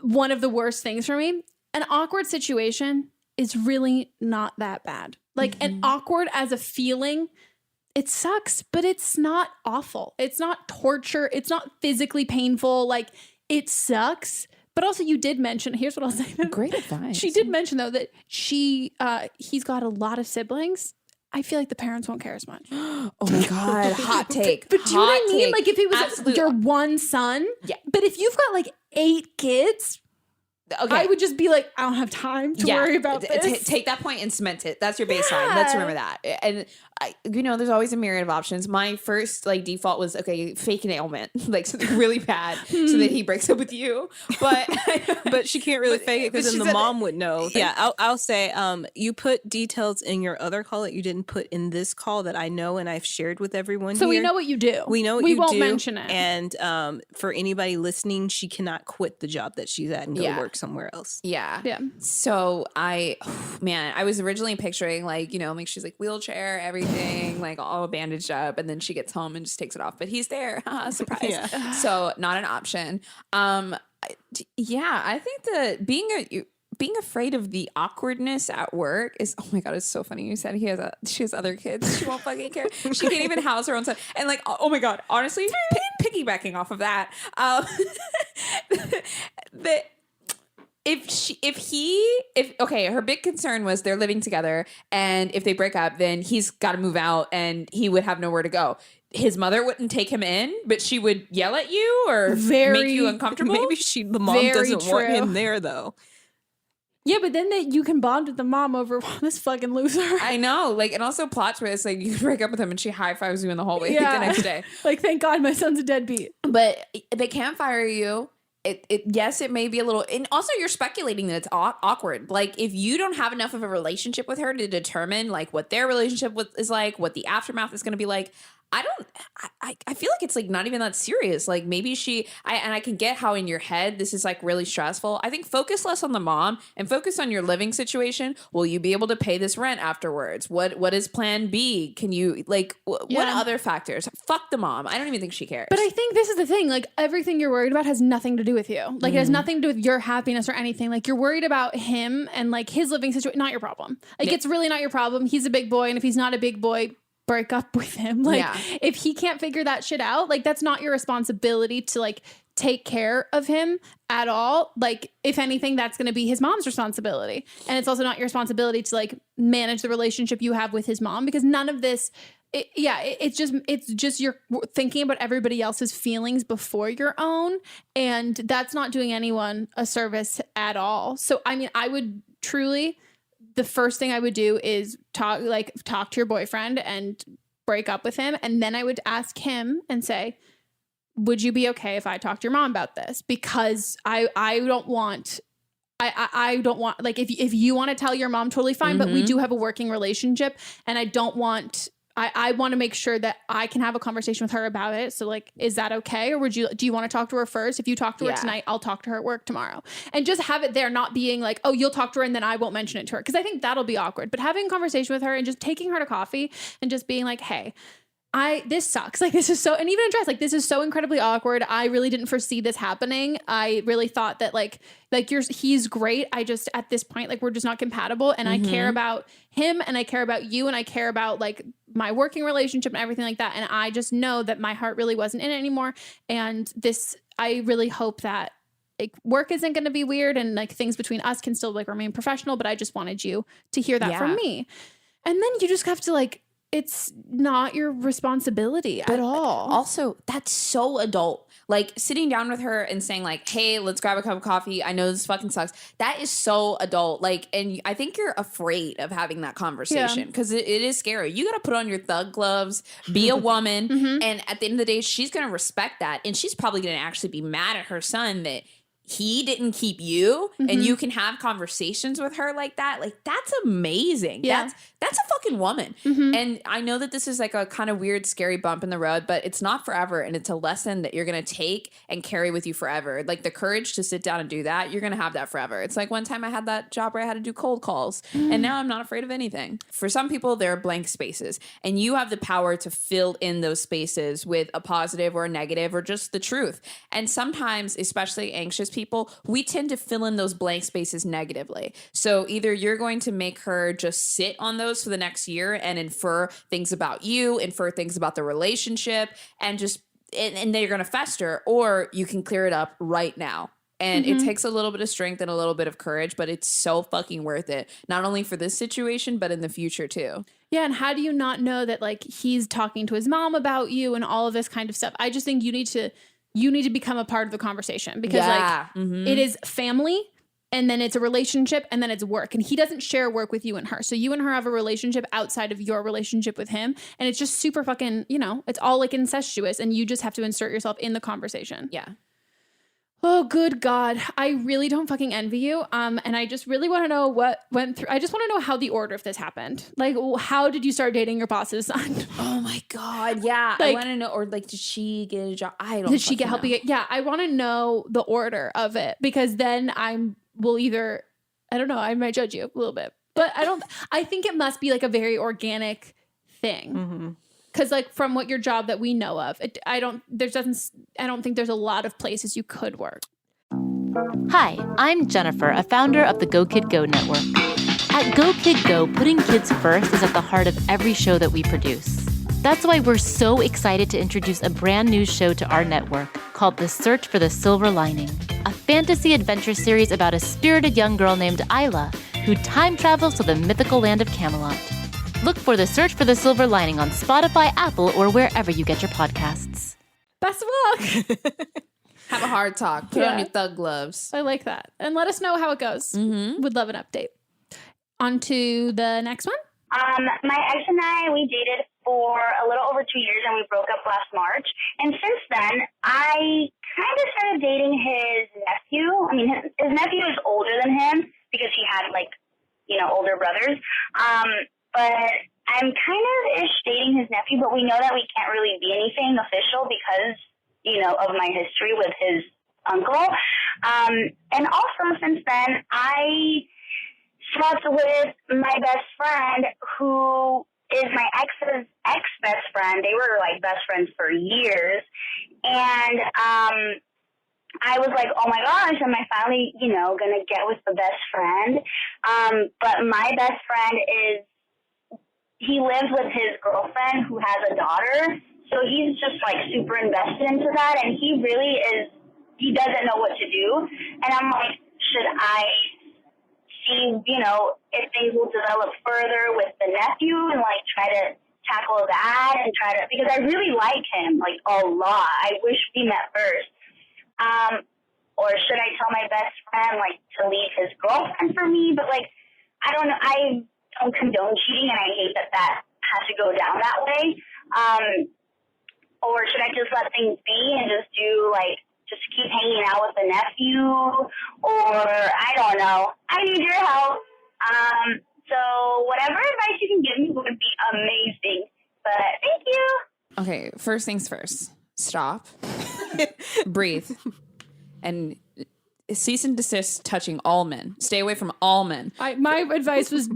one of the worst things for me. An awkward situation is really not that bad. Like an awkward as a feeling, it sucks, but it's not awful. It's not torture. It's not physically painful. Like, it sucks. But also, you did mention, here's what I'll say. Great advice. She did mention, though, that he's got a lot of siblings. I feel like the parents won't care as much. Oh my God. Hot take. But do you know what I mean? Like, if it was Absolutely. your one son. Yeah. But if you've got like 8 kids, okay, I would just be like, I don't have time to worry about this. Take that point and cement it. That's your baseline. Let's remember that. And there's always a myriad of options. My first default was, okay, fake an ailment, like something really bad, so that he breaks up with you. But she can't really fake it, because then the mom would know. Yeah, I'll say, you put details in your other call that you didn't put in this call that I know and I've shared with everyone. So here. we know what you do. We know what we you won't do. mention it. And for anybody listening, she cannot quit the job that she's at and go work somewhere else. Yeah. Yeah. So I was originally picturing make she's like wheelchair, everything, like all bandaged up, and then she gets home and just takes it off. But he's there. Surprise. Yeah. So not an option. Yeah, I think that being afraid of the awkwardness at work is, oh my God, it's so funny. You said she has other kids. She won't fucking care. She can't even house her own son. And like, oh my God, honestly, piggybacking off of that, her big concern was they're living together, and if they break up, then he's got to move out and he would have nowhere to go. His mother wouldn't take him in, but she would yell at you or make you uncomfortable. Maybe the mom doesn't want him there though. Yeah, but then you can bond with the mom over this fucking loser. I know. Like, and also plots where it's like you break up with him and she high fives you in the hallway the next day. Like, thank God my son's a deadbeat. But they can't fire you. Yes, it may be a little, and also you're speculating that it's awkward. Like, if you don't have enough of a relationship with her to determine like what their relationship is like, what the aftermath is going to be like, I feel like it's like not even that serious. Like maybe I can get how in your head this is like really stressful. I think focus less on the mom and focus on your living situation. Will you be able to pay this rent afterwards? What is plan B? Can you what other factors? Fuck the mom. I don't even think she cares. But I think this is the thing. Like everything you're worried about has nothing to do with you. Like it has nothing to do with your happiness or anything. Like you're worried about him and like his living situation. Not your problem. Like it's really not your problem. He's a big boy, and if he's not a big boy, break up with him. Like if he can't figure that shit out, like that's not your responsibility to like take care of him at all. Like if anything, that's going to be his mom's responsibility. And it's also not your responsibility to like manage the relationship you have with his mom, because none of this, it's just you're thinking about everybody else's feelings before your own. And that's not doing anyone a service at all. So, I mean, I would truly, the first thing I would do is talk to your boyfriend and break up with him. And then I would ask him and say, would you be okay if I talked to your mom about this? Because I don't want, like, if you want to tell your mom, totally fine, but we do have a working relationship, and I don't want, I want to make sure that I can have a conversation with her about it. So like, is that okay? Or do you want to talk to her first? If you talk to her tonight, I'll talk to her at work tomorrow. And just have it there, not being like, oh, you'll talk to her and then I won't mention it to her. Cause I think that'll be awkward. But having a conversation with her and just taking her to coffee and just being like, hey, this sucks. Like, this is so, and even address, like, this is so incredibly awkward. I really didn't foresee this happening. I really thought that he's great. I just, at this point, like, we're just not compatible. And I care about him, and I care about you, and I care about like my working relationship and everything like that. And I just know that my heart really wasn't in it anymore. And I really hope that like work isn't going to be weird, and like things between us can still like remain professional, but I just wanted you to hear that from me. And then you just have to like, it's not your responsibility at all. Also, that's so adult. Like sitting down with her and saying like, hey, let's grab a cup of coffee. I know this fucking sucks. That is so adult. Like, and I think you're afraid of having that conversation because it is scary. You got to put on your thug gloves, be a woman. And at the end of the day, she's going to respect that. And she's probably going to actually be mad at her son that he didn't keep you, and you can have conversations with her like that. Like, that's amazing. Yeah. That's a fucking woman. And I know that this is like a kind of weird, scary bump in the road, but it's not forever. And it's a lesson that you're going to take and carry with you forever. Like the courage to sit down and do that, you're going to have that forever. It's like one time I had that job where I had to do cold calls, and now I'm not afraid of anything. For some people, there are blank spaces, and you have the power to fill in those spaces with a positive or a negative or just the truth. And sometimes, especially anxious people, we tend to fill in those blank spaces negatively. So either you're going to make her just sit on those for the next year and infer things about you, infer things about the relationship, and they're going to fester, or you can clear it up right now. And it takes a little bit of strength and a little bit of courage, but it's so fucking worth it. Not only for this situation, but in the future too. Yeah. And how do you not know that like he's talking to his mom about you and all of this kind of stuff? I just think you need to become a part of the conversation, because it is family, and then it's a relationship, and then it's work. And he doesn't share work with you and her. So you and her have a relationship outside of your relationship with him. And it's just super fucking, it's all like incestuous, and you just have to insert yourself in the conversation. Yeah. Oh, good God. I really don't fucking envy you. And I just really want to know what went through. I just want to know how the order of this happened. Like, how did you start dating your boss's son? Oh my God. Yeah. Like, I want to know, or like, did she get a job? Did she get help? Yeah. I want to know the order of it, because then I don't know, I might judge you a little bit, but I think it must be like a very organic thing. Because like from what your job that we know of, I don't think there's a lot of places you could work. Hi, I'm Jennifer, a founder of the Go Kid Go network. At Go Kid Go, putting kids first is at the heart of every show that we produce. That's why we're so excited to introduce a brand new show to our network called The Search for the Silver Lining, a fantasy adventure series about a spirited young girl named Isla who time travels to the mythical land of Camelot. Look for The Search for the Silver Lining on Spotify, Apple, or wherever you get your podcasts. Best of luck. Have a hard talk. Put on your thug gloves. I like that. And let us know how it goes. Would love an update. On to the next one. My ex and I, we dated for a little over 2 years and we broke up last March. And since then, I kind of started dating his nephew. I mean, his nephew is older than him because he had, like, you know, older brothers. But I'm kind of dating his nephew, but we know that we can't really be anything official because, you know, of my history with his uncle. And also since then, I slept with my best friend who is my ex's ex-best friend. They were like best friends for years. And I was like, oh my gosh, am I finally, you know, going to get with the best friend? But my best friend he lives with his girlfriend who has a daughter. So he's just like super invested into that. And he doesn't know what to do. And I'm like, should I see, you know, if things will develop further with the nephew and like try to tackle that and because I really like him like a lot. I wish we met first. Or should I tell my best friend like to leave his girlfriend for me? But like, I don't know. I don't condone cheating and I hate that has to go down that way. Or should I just let things be and just keep hanging out with the nephew? Or I don't know. I need your help. So whatever advice you can give me would be amazing. But thank you. Okay, first things first. Stop. Breathe. And cease and desist touching all men. Stay away from all men. My advice was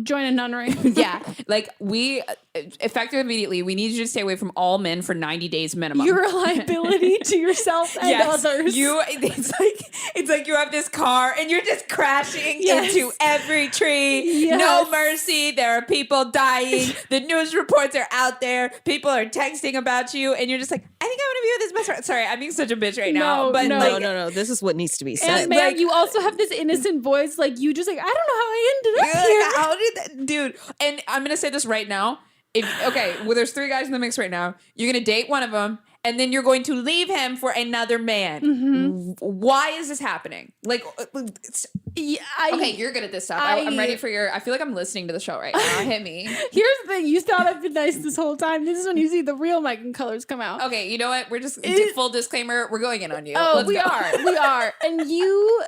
join a nunnery. Yeah. Like we effective immediately, we need you to stay away from all men for 90 days minimum. You're a liability to yourself and others. It's like you have this car and you're just crashing into every tree. Yes. No mercy. There are people dying. The news reports are out there. People are texting about you and you're just like, I think I want to be with this best friend. Sorry, I'm being such a bitch right now. But no. This is what needs to be said. And man, you also have this innocent voice. Like you just like, I don't know how I ended up here. Like, how did that, dude? And I'm gonna say this right now. There's 3 guys in the mix right now. You're gonna date one of them, and then you're going to leave him for another man. Mm-hmm. Why is this happening? Like, okay, you're good at this stuff. I'm ready for your. I feel like I'm listening to the show right now. Hit me. Here's the thing: you thought I've been nice this whole time. This is when you see the real Megan colors come out. Okay, you know what? We're just full disclaimer. We're going in on you. Oh, we are, and you.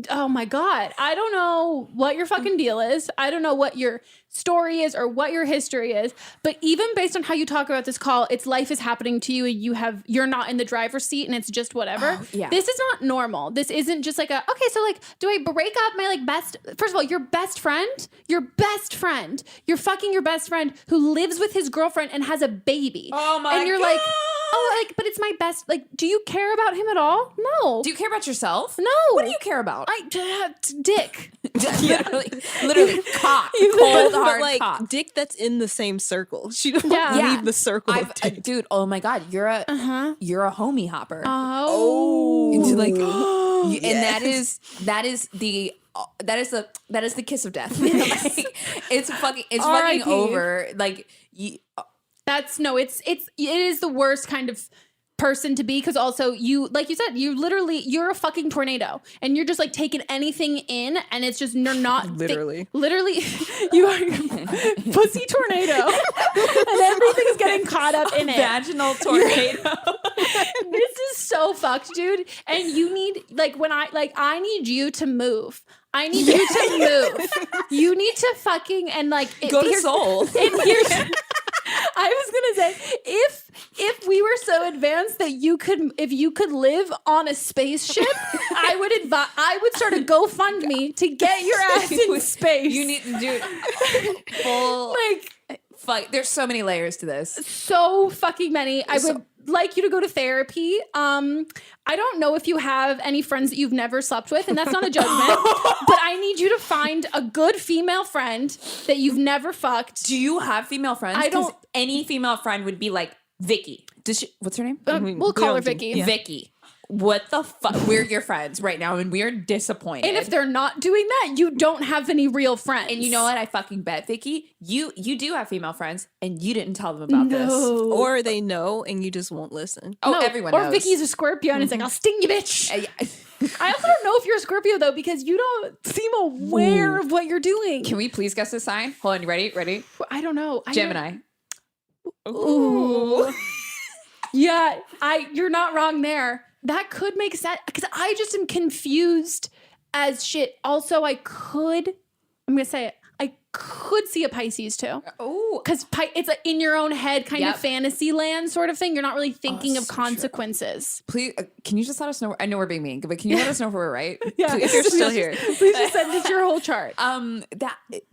Oh my God. I don't know what your fucking deal is. I don't know what your story is or what your history is. But even based on how you talk about this call, it's life is happening to you and you're not in the driver's seat and it's just whatever. Oh, yeah. This is not normal. This isn't just like so like, do I break up my first of all, your best friend, you're fucking your best friend who lives with his girlfriend and has a baby. Oh my God. And you're like, but it's my best. Like, do you care about him at all? No. Do you care about yourself? No. What do you care about? Dick. literally cock. Cold hard cock. Dick that's in the same circle. She don't leave the circle. Dude, oh my God, you're a homie hopper. Oh. And that is the kiss of death. Like, it's fucking over. Like it is the worst kind of person to be, because also you, like you said, you're a fucking tornado and you're just like taking anything in and it's just you're not literally you are a pussy tornado and everything's getting caught up in it. Vaginal tornado. This is so fucked, dude. And you need I need you to move. I need you to move. You need to fucking go to Seoul. And here's I was gonna say, if we were so advanced that you could live on a spaceship, I would start a GoFundMe to get your ass in space. You need to do There's so many layers to this. So fucking many. I would like you to go to therapy. I don't know if you have any friends that you've never slept with, and that's not a judgment, but I need you to find a good female friend that you've never fucked. Do you have female friends? I don't. Any female friend would be like, Vicky. What's her name? We'll call her Vicky. Yeah. Vicky. What the fuck? We're your friends right now, and we are disappointed. And if they're not doing that, you don't have any real friends. And you know what? I fucking bet, Vicky, you do have female friends, and you didn't tell them about this. Or they know, and you just won't listen. Oh, everyone knows. Or Vicky's a Scorpio, and it's like, I'll sting you, bitch. I also don't know if you're a Scorpio, though, because you don't seem aware of what you're doing. Can we please guess the sign? Hold on, you ready? Ready? I don't know. Gemini. Ooh. Yeah, you're not wrong there. That could make sense because I just am confused as shit. Also, I'm going to say it. I could see a Pisces too. Oh, because it's a in your own head kind of fantasy land sort of thing. You're not really thinking of consequences. Please, can you just let us know? I know we're being mean, but can you let us know if we're right? Yeah, if you're still here. Please just send us your whole chart.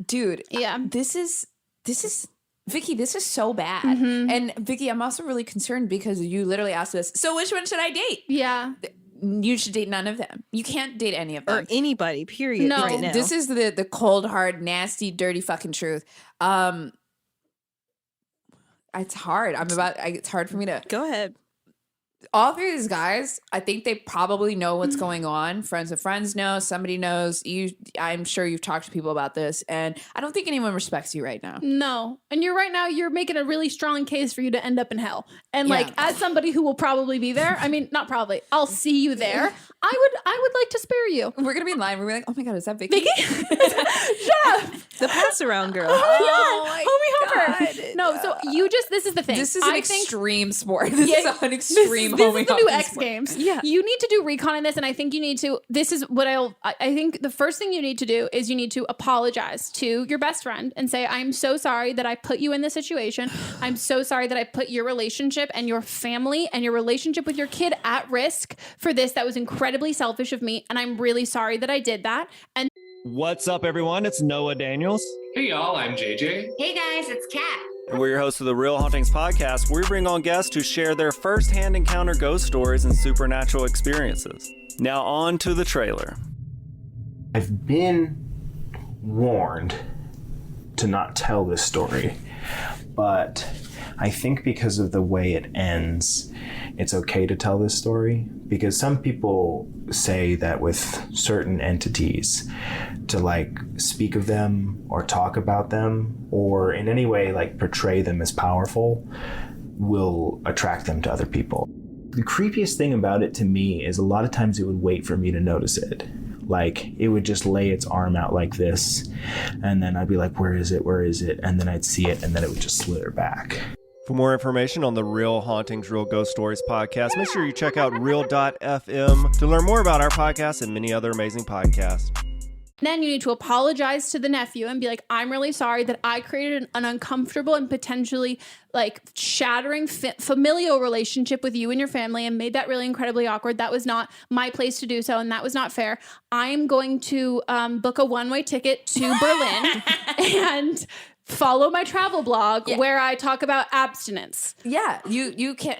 Dude. Yeah, this is. Vicky, this is so bad. Mm-hmm. And Vicky, I'm also really concerned because you literally asked us, so which one should I date? Yeah. You should date none of them. You can't date any of them. Or anybody, period. No. Right now. This is the cold, hard, nasty, dirty fucking truth. It's hard. It's hard for me to... Go ahead. All three of these guys, I think they probably know what's going on. Friends of friends know. Somebody knows. I'm sure you've talked to people about this, and I don't think anyone respects you right now. No, and you're making a really strong case for you to end up in hell. And as somebody who will probably be there, I mean, not probably, I'll see you there. I would like to spare you. We're gonna be in line. We're gonna be like, oh my god, is that Vicky? Shut up. The pass around girl. Oh yeah, homie hopper. No, so this is the thing. This is an extreme sport. This is an extreme. This is the new X Games. Yeah. You need to do recon in this, and I think you need to. This is what I think the first thing you need to do is you need to apologize to your best friend and say, I'm so sorry that I put you in this situation. I'm so sorry that I put your relationship and your family and your relationship with your kid at risk for this. That was incredibly selfish of me, and I'm really sorry that I did that. And what's up, everyone? It's Noah Daniels. Hey, y'all. I'm JJ. Hey, guys. It's Kat. And we're your hosts of the Real Hauntings podcast, where we bring on guests who share their first-hand encounter ghost stories and supernatural experiences. Now on to the trailer. I've been warned to not tell this story, but I think because of the way it ends, it's okay to tell this story, because some people say that with certain entities, to speak of them or talk about them or in any way portray them as powerful will attract them to other people. The creepiest thing about it to me is a lot of times it would wait for me to notice it. It would just lay its arm out like this, and then I'd be like, where is it? Where is it? And then I'd see it, and then it would just slither back. For more information on the Real Hauntings, Real Ghost Stories podcast, make sure you check out real.fm to learn more about our podcast and many other amazing podcasts. Then you need to apologize to the nephew and be like, I'm really sorry that I created an uncomfortable and potentially shattering familial relationship with you and your family and made that really incredibly awkward. That was not my place to do so, and that was not fair. I'm going to book a one-way ticket to Berlin and follow my travel blog where I talk about abstinence. Yeah, you can't.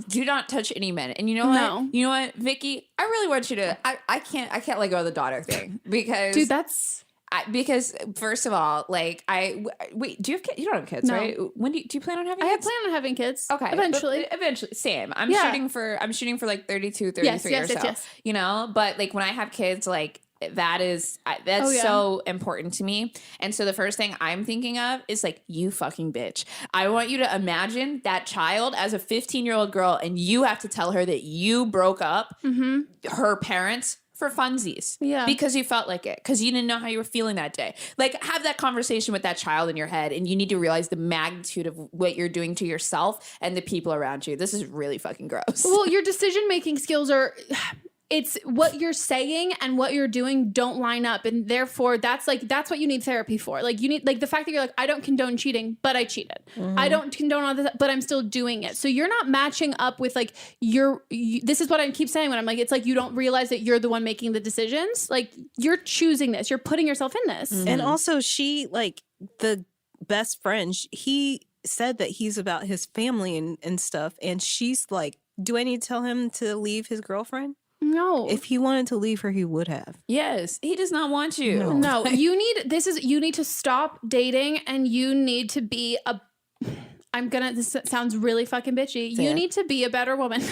Do not touch any men. And you know what? You know what, Vicky? I really want you to. I can't let go of the daughter thing because, dude, that's. Because first of all, wait, do you have kids? You don't have kids, right? When do you plan on having kids? I plan on having kids. Okay. Eventually. Same. I'm shooting for 32, 33 or so. Yes. You know, but when I have kids, that's so important to me. And so the first thing I'm thinking of is you fucking bitch. I want you to imagine that child as a 15-year-old girl, and you have to tell her that you broke up her parents for funsies. Yeah. Because you felt like it. Because you didn't know how you were feeling that day. Have that conversation with that child in your head, and you need to realize the magnitude of what you're doing to yourself and the people around you. This is really fucking gross. Well, your decision-making skills are... It's what you're saying and what you're doing don't line up, and therefore that's what you need therapy for. You need the fact that you're I don't condone cheating, but I cheated. Mm-hmm. I don't condone all this, but I'm still doing it. So you're not matching up with this is what I keep saying when I'm it's you don't realize that you're the one making the decisions. You're choosing this. You're putting yourself in this. Mm-hmm. And also she best friend, he said that he's about his family and stuff. And she's like, do I need to tell him to leave his girlfriend? No. If he wanted to leave her, he would have. Yes. He does not want you. No, you need to stop dating, and you need to be this sounds really fucking bitchy. You need to be a better woman.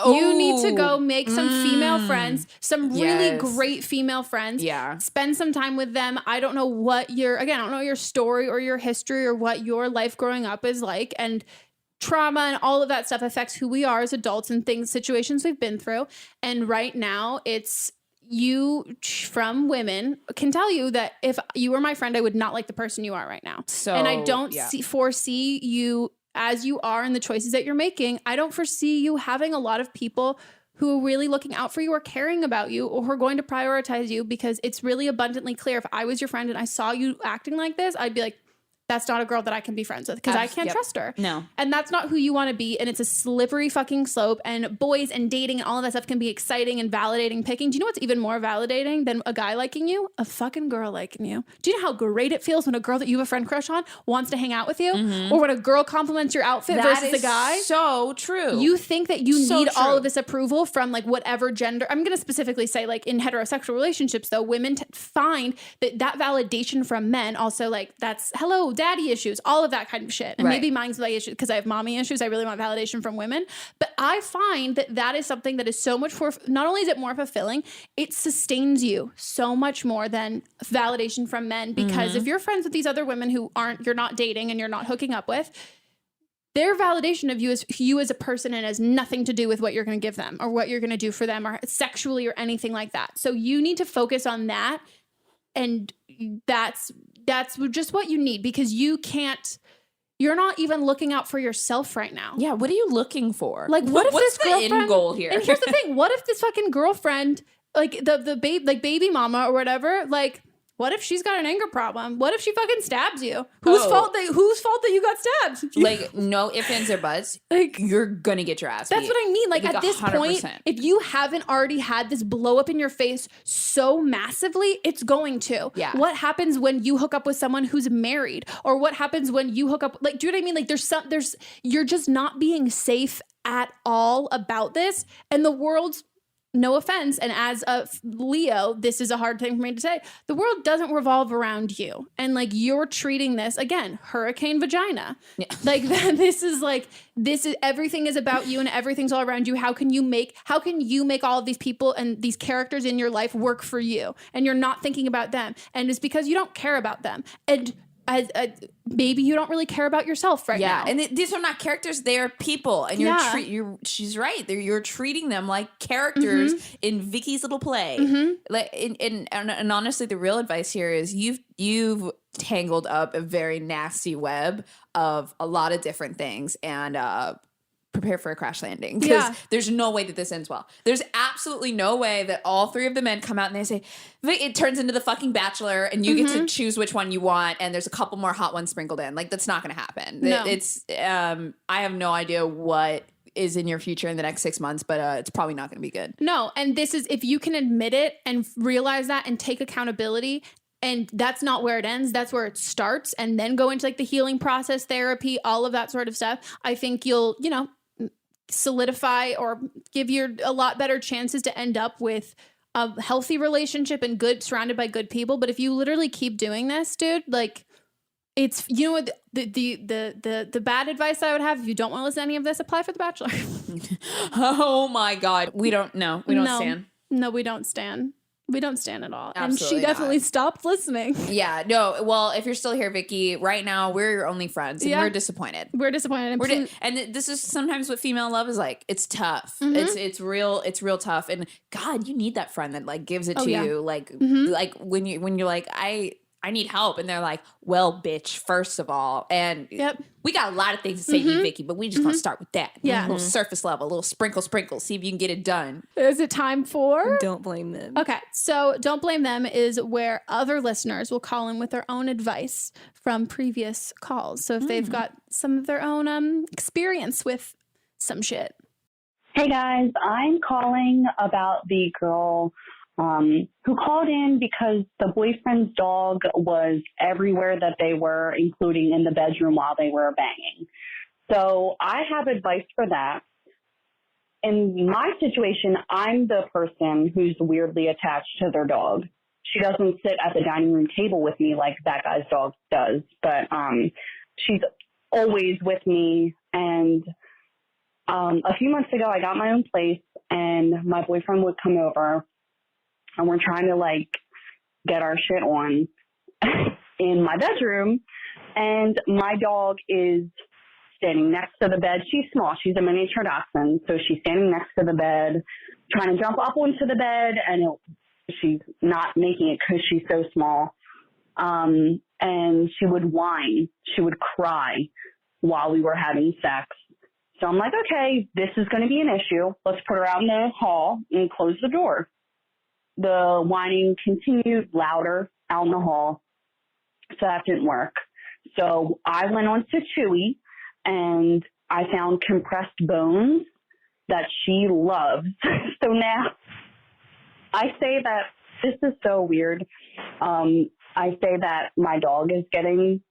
You need to go make some female friends, some really great female friends. Yeah. Spend some time with them. I don't know what I don't know your story or your history or what your life growing up is like. And trauma and all of that stuff affects who we are as adults and situations we've been through. And right now you from women can tell you that if you were my friend, I would not like the person you are right now. And I don't foresee you as you are and the choices that you're making. I don't foresee you having a lot of people who are really looking out for you or caring about you or who are going to prioritize you, because it's really abundantly clear. If I was your friend and I saw you acting like this, I'd be like, that's not a girl that I can be friends with, because I can't trust her. No. And that's not who you want to be. And it's a slippery fucking slope. And boys and dating and all of that stuff can be exciting and validating picking. Do you know what's even more validating than a guy liking you? A fucking girl liking you. Do you know how great it feels when a girl that you have a friend crush on wants to hang out with you? Mm-hmm. Or when a girl compliments your outfit versus a guy? So true. You think that you need all of this approval from like whatever gender. I'm going to specifically say like in heterosexual relationships though, women find that validation from men also like that's hello, daddy issues, all of that kind of shit. And maybe mine's my issue because I have mommy issues. I really want validation from women. But I find that is something that is so much more, not only is it more fulfilling, it sustains you so much more than validation from men. Because if you're friends with these other women who you're not dating and you're not hooking up with, their validation of you as a person and has nothing to do with what you're going to give them or what you're going to do for them or sexually or anything like that. So you need to focus on that. And that's just what you need, because you're not even looking out for yourself right now. Yeah. What are you looking for? Like, what if what's this the girlfriend, end goal here? And here's the thing. What if this fucking girlfriend, like the baby mama or whatever, like, what if she's got an anger problem? What if she fucking stabs you? Whose fault that you got stabbed? Like, no ifs, ands, or buts. Like, you're gonna get your ass beat. That's what I mean. Like at this 100%. Point, if you haven't already had this blow up in your face so massively, it's going to. Yeah. What happens when you hook up with someone who's married? Or what happens when you hook up? Like, do you know what I mean? Like you're just not being safe at all about this. And the world's, no offense, and as a Leo, this is a hard thing for me to say. The world doesn't revolve around you. And like you're treating this, again, hurricane vagina. Yeah. Like this is everything is about you and everything's all around you. How can you make all of these people and these characters in your life work for you? And you're not thinking about them. And it's because you don't care about them. And maybe you don't really care about yourself right now. And these are not characters; they are people. And she's right. You're treating them like characters in Vicky's little play. Like, and honestly, the real advice here is you've tangled up a very nasty web of a lot of different things, and prepare for a crash landing, because there's no way that this ends well. There's absolutely no way that all three of the men come out and they say, it turns into the fucking Bachelor and you get to choose which one you want and there's a couple more hot ones sprinkled in. Like, that's not going to happen. No. It's I have no idea what is in your future in the next 6 months, but it's probably not going to be good. No, and this is, if you can admit it and realize that and take accountability. And that's not where it ends. That's where it starts. And then go into like the healing process, therapy, all of that sort of stuff. I think you'll, solidify or give you a lot better chances to end up with a healthy relationship and surrounded by good people. But if you literally keep doing this, dude, like it's, the bad advice I would have, if you don't want to listen to any of this, apply for The Bachelor. Oh my God. We don't stand. No, we don't stand. We don't stand at all. Absolutely and she definitely stopped listening. Yeah, no. Well, if you're still here, Vicky, right now we're your only friends, and we're disappointed. We're disappointed. And this is sometimes what female love is like. It's tough. It's real tough. And God, you need that friend that like gives it to you. Like like when you're like, I need help, and they're like, well, bitch, first of all, and we got a lot of things to say to you, Vicky, but we just gonna start with that. A little surface level, a little sprinkle, see if you can get it done. Is it time for Don't Blame Them? Okay, so Don't Blame Them is where other listeners will call in with their own advice from previous calls. So if they've got some of their own experience with some shit. Hey guys, I'm calling about the girl who called in because the boyfriend's dog was everywhere that they were, including in the bedroom while they were banging. So I have advice for that. In my situation, I'm the person who's weirdly attached to their dog. She doesn't sit at the dining room table with me like that guy's dog does, but she's always with me. And a few months ago, I got my own place, and my boyfriend would come over, and we're trying to, like, get our shit on in my bedroom, and my dog is standing next to the bed. She's small. She's a miniature dachshund, so she's standing next to the bed, trying to jump up onto the bed, and she's not making it because she's so small. And she would whine. She would cry while we were having sex. So I'm like, okay, this is going to be an issue. Let's put her out in the hall and close the door. The whining continued louder out in the hall. So that didn't work. So I went on to Chewy, and I found compressed bones that she loves. So now I say that this is so weird. I say that my dog is getting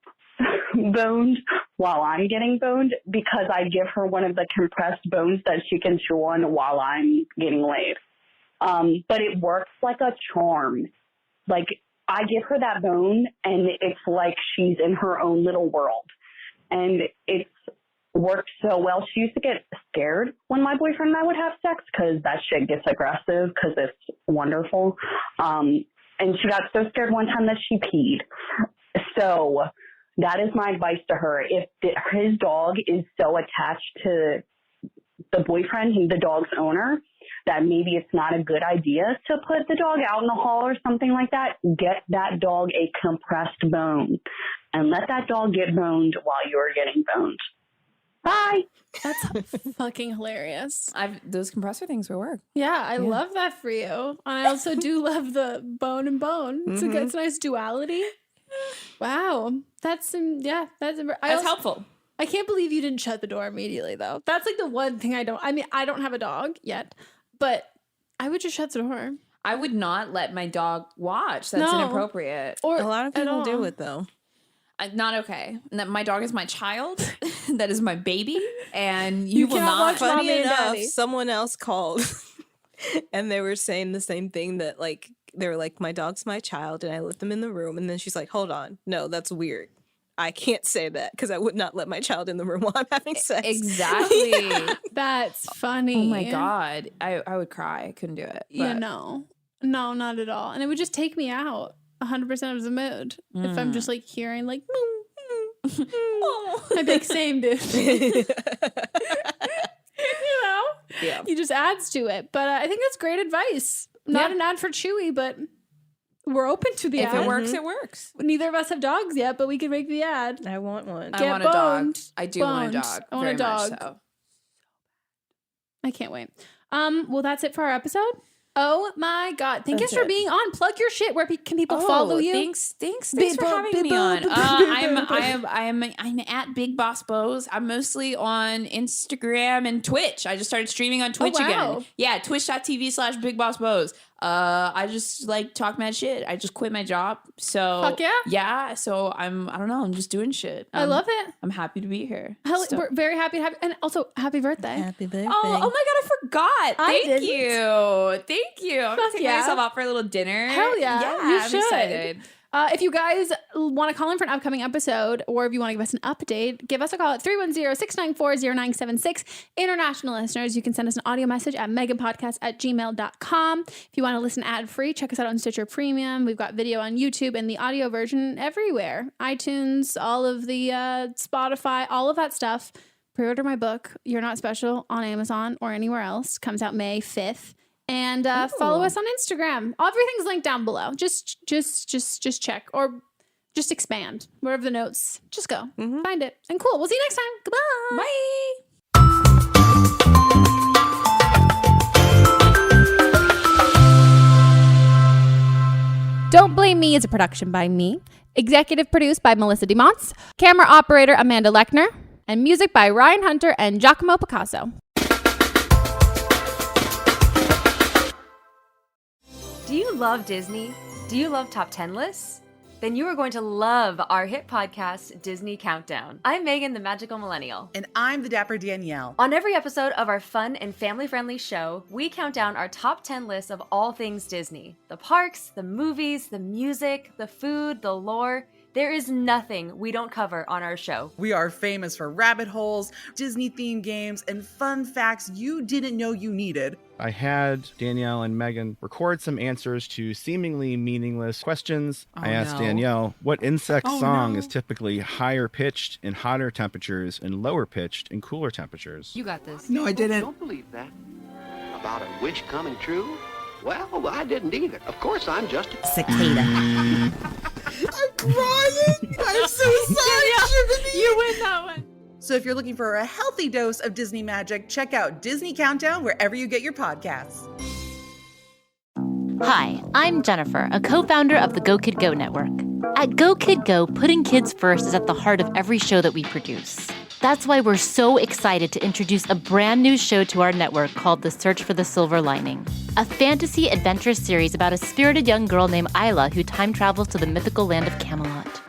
boned while I'm getting boned because I give her one of the compressed bones that she can chew on while I'm getting laid. But it works like a charm. Like, I give her that bone, and it's like she's in her own little world. And it's worked so well. She used to get scared when my boyfriend and I would have sex because that shit gets aggressive because it's wonderful. And she got so scared one time that she peed. So that is my advice to her. If his dog is so attached to the boyfriend, the dog's owner, that maybe it's not a good idea to put the dog out in the hall or something like that, get that dog a compressed bone and let that dog get boned while you're getting boned. Bye. That's fucking hilarious. Those compressor things will work. Yeah, I love that for you. And I also do love the bone and bone. It's a nice duality. Wow. That's helpful. I can't believe you didn't shut the door immediately, though. That's like the one thing I don't have a dog yet, but I would just shut the door. I would not let my dog watch. That's inappropriate. Or a lot of people do it, though. Not okay. My dog is my child. That is my baby. And you will not. Funny enough, someone else called and they were saying the same thing, that like, they were like, my dog's my child and I let them in the room. And then she's like, hold on. No, that's weird. I can't say that because I would not let my child in the room while I'm having sex. Exactly. That's funny. Oh my God. I would cry. I couldn't do it. Yeah, no, not at all. And it would just take me out 100% of the mood if I'm just like hearing like, I'd be like, same dude. Yeah. He just adds to it. But I think that's great advice. Not an ad for Chewy, but we're open to the ad. If it works, it works. Neither of us have dogs yet, but we can make the ad. I want one. I want a dog. I do want a dog. I want a dog. So. I can't wait. Well, that's it for our episode. Oh my God. Thank you for being on. Plug your shit. Where can people follow you? Thanks for having me on. I'm at Big Boss Boze. I'm mostly on Instagram and Twitch. I just started streaming on Twitch again. Yeah, twitch.tv/Big Boss Boze. I just like talk mad shit. I just quit my job. So fuck yeah. Yeah. So I don't know. I'm just doing shit. I love it. I'm happy to be here. We're very happy to have you. And also happy birthday. Happy birthday. Oh my God, I forgot. Thank you. I'm gonna take myself out for a little dinner. Hell yeah. Yeah, I'm should. excited. If you guys want to call in for an upcoming episode, or if you want to give us an update, give us a call at 310-694-0976. International listeners, you can send us an audio message at meghanpodcast@gmail.com. If you want to listen ad-free, check us out on Stitcher Premium. We've got video on YouTube and the audio version everywhere. iTunes, all of the Spotify, all of that stuff. Pre-order my book, You're Not Special, on Amazon or anywhere else. Comes out May 5th. And follow us on Instagram. Everything's linked down below. Just check or just expand wherever the notes. Just go find it. And cool. We'll see you next time. Goodbye. Bye. Don't Blame Me is a production by me. Executive produced by Melissa DeMonts. Camera operator Amanda Lechner. And music by Ryan Hunter and Giacomo Picasso. Do you love Disney? Do you love top 10 lists? Then you are going to love our hit podcast, Disney Countdown. I'm Megan, the Magical Millennial. And I'm the Dapper Danielle. On every episode of our fun and family-friendly show, we count down our top 10 lists of all things Disney. The parks, the movies, the music, the food, the lore. There is nothing we don't cover on our show. We are famous for rabbit holes, Disney-themed games, and fun facts you didn't know you needed. I had Danielle and Megan record some answers to seemingly meaningless questions. I asked Danielle what insect song is typically higher pitched in hotter temperatures and lower pitched in cooler temperatures. You got this. No, I didn't. Don't believe that. About a wish coming true? Well, I didn't either. Of course, I'm just a cicada. I'm crying. I'm so sorry, Jiminy. You win that one. So if you're looking for a healthy dose of Disney magic, check out Disney Countdown wherever you get your podcasts. Hi, I'm Jennifer, a co-founder of the Go Kid Go network. At Go Kid Go, putting kids first is at the heart of every show that we produce. That's why we're so excited to introduce a brand new show to our network called The Search for the Silver Lining, a fantasy adventure series about a spirited young girl named Isla who time travels to the mythical land of Camelot.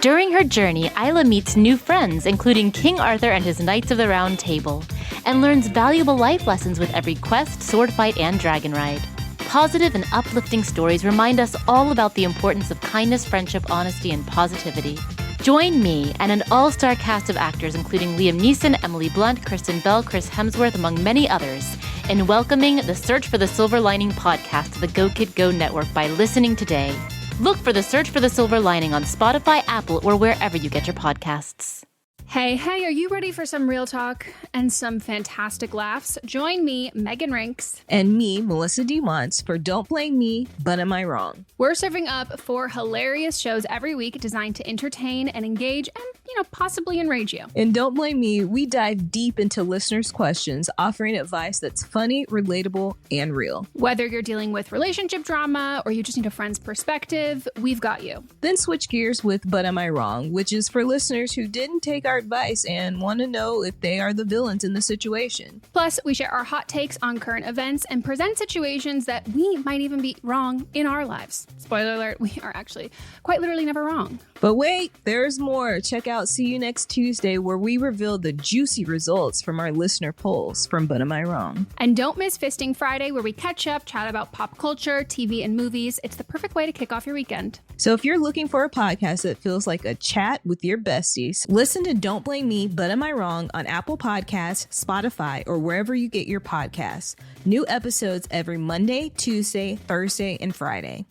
During her journey, Isla meets new friends, including King Arthur and his Knights of the Round Table, and learns valuable life lessons with every quest, sword fight, and dragon ride. Positive and uplifting stories remind us all about the importance of kindness, friendship, honesty, and positivity. Join me and an all-star cast of actors including Liam Neeson, Emily Blunt, Kristen Bell, Chris Hemsworth, among many others, in welcoming the Search for the Silver Lining podcast to the Go Kid Go network by listening today. Look for the Search for the Silver Lining on Spotify, Apple, or wherever you get your podcasts. Hey, are you ready for some real talk and some fantastic laughs? Join me, Megan Rinks. And me, Melissa Dumonts, for Don't Blame Me, But Am I Wrong? We're serving up 4 hilarious shows every week designed to entertain and engage and, possibly enrage you. In Don't Blame Me, we dive deep into listeners' questions, offering advice that's funny, relatable, and real. Whether you're dealing with relationship drama or you just need a friend's perspective, we've got you. Then switch gears with But Am I Wrong, which is for listeners who didn't take our advice and want to know if they are the villains in the situation. Plus, we share our hot takes on current events and present situations that we might even be wrong in our lives. Spoiler alert, we are actually quite literally never wrong. But wait, there's more. Check out See You Next Tuesday, where we reveal the juicy results from our listener polls from But Am I Wrong? And don't miss Fisting Friday, where we catch up, chat about pop culture, TV, and movies. It's the perfect way to kick off your weekend. So if you're looking for a podcast that feels like a chat with your besties, listen to Don't Blame Me, But Am I Wrong on Apple Podcasts, Spotify, or wherever you get your podcasts. New episodes every Monday, Tuesday, Thursday, and Friday.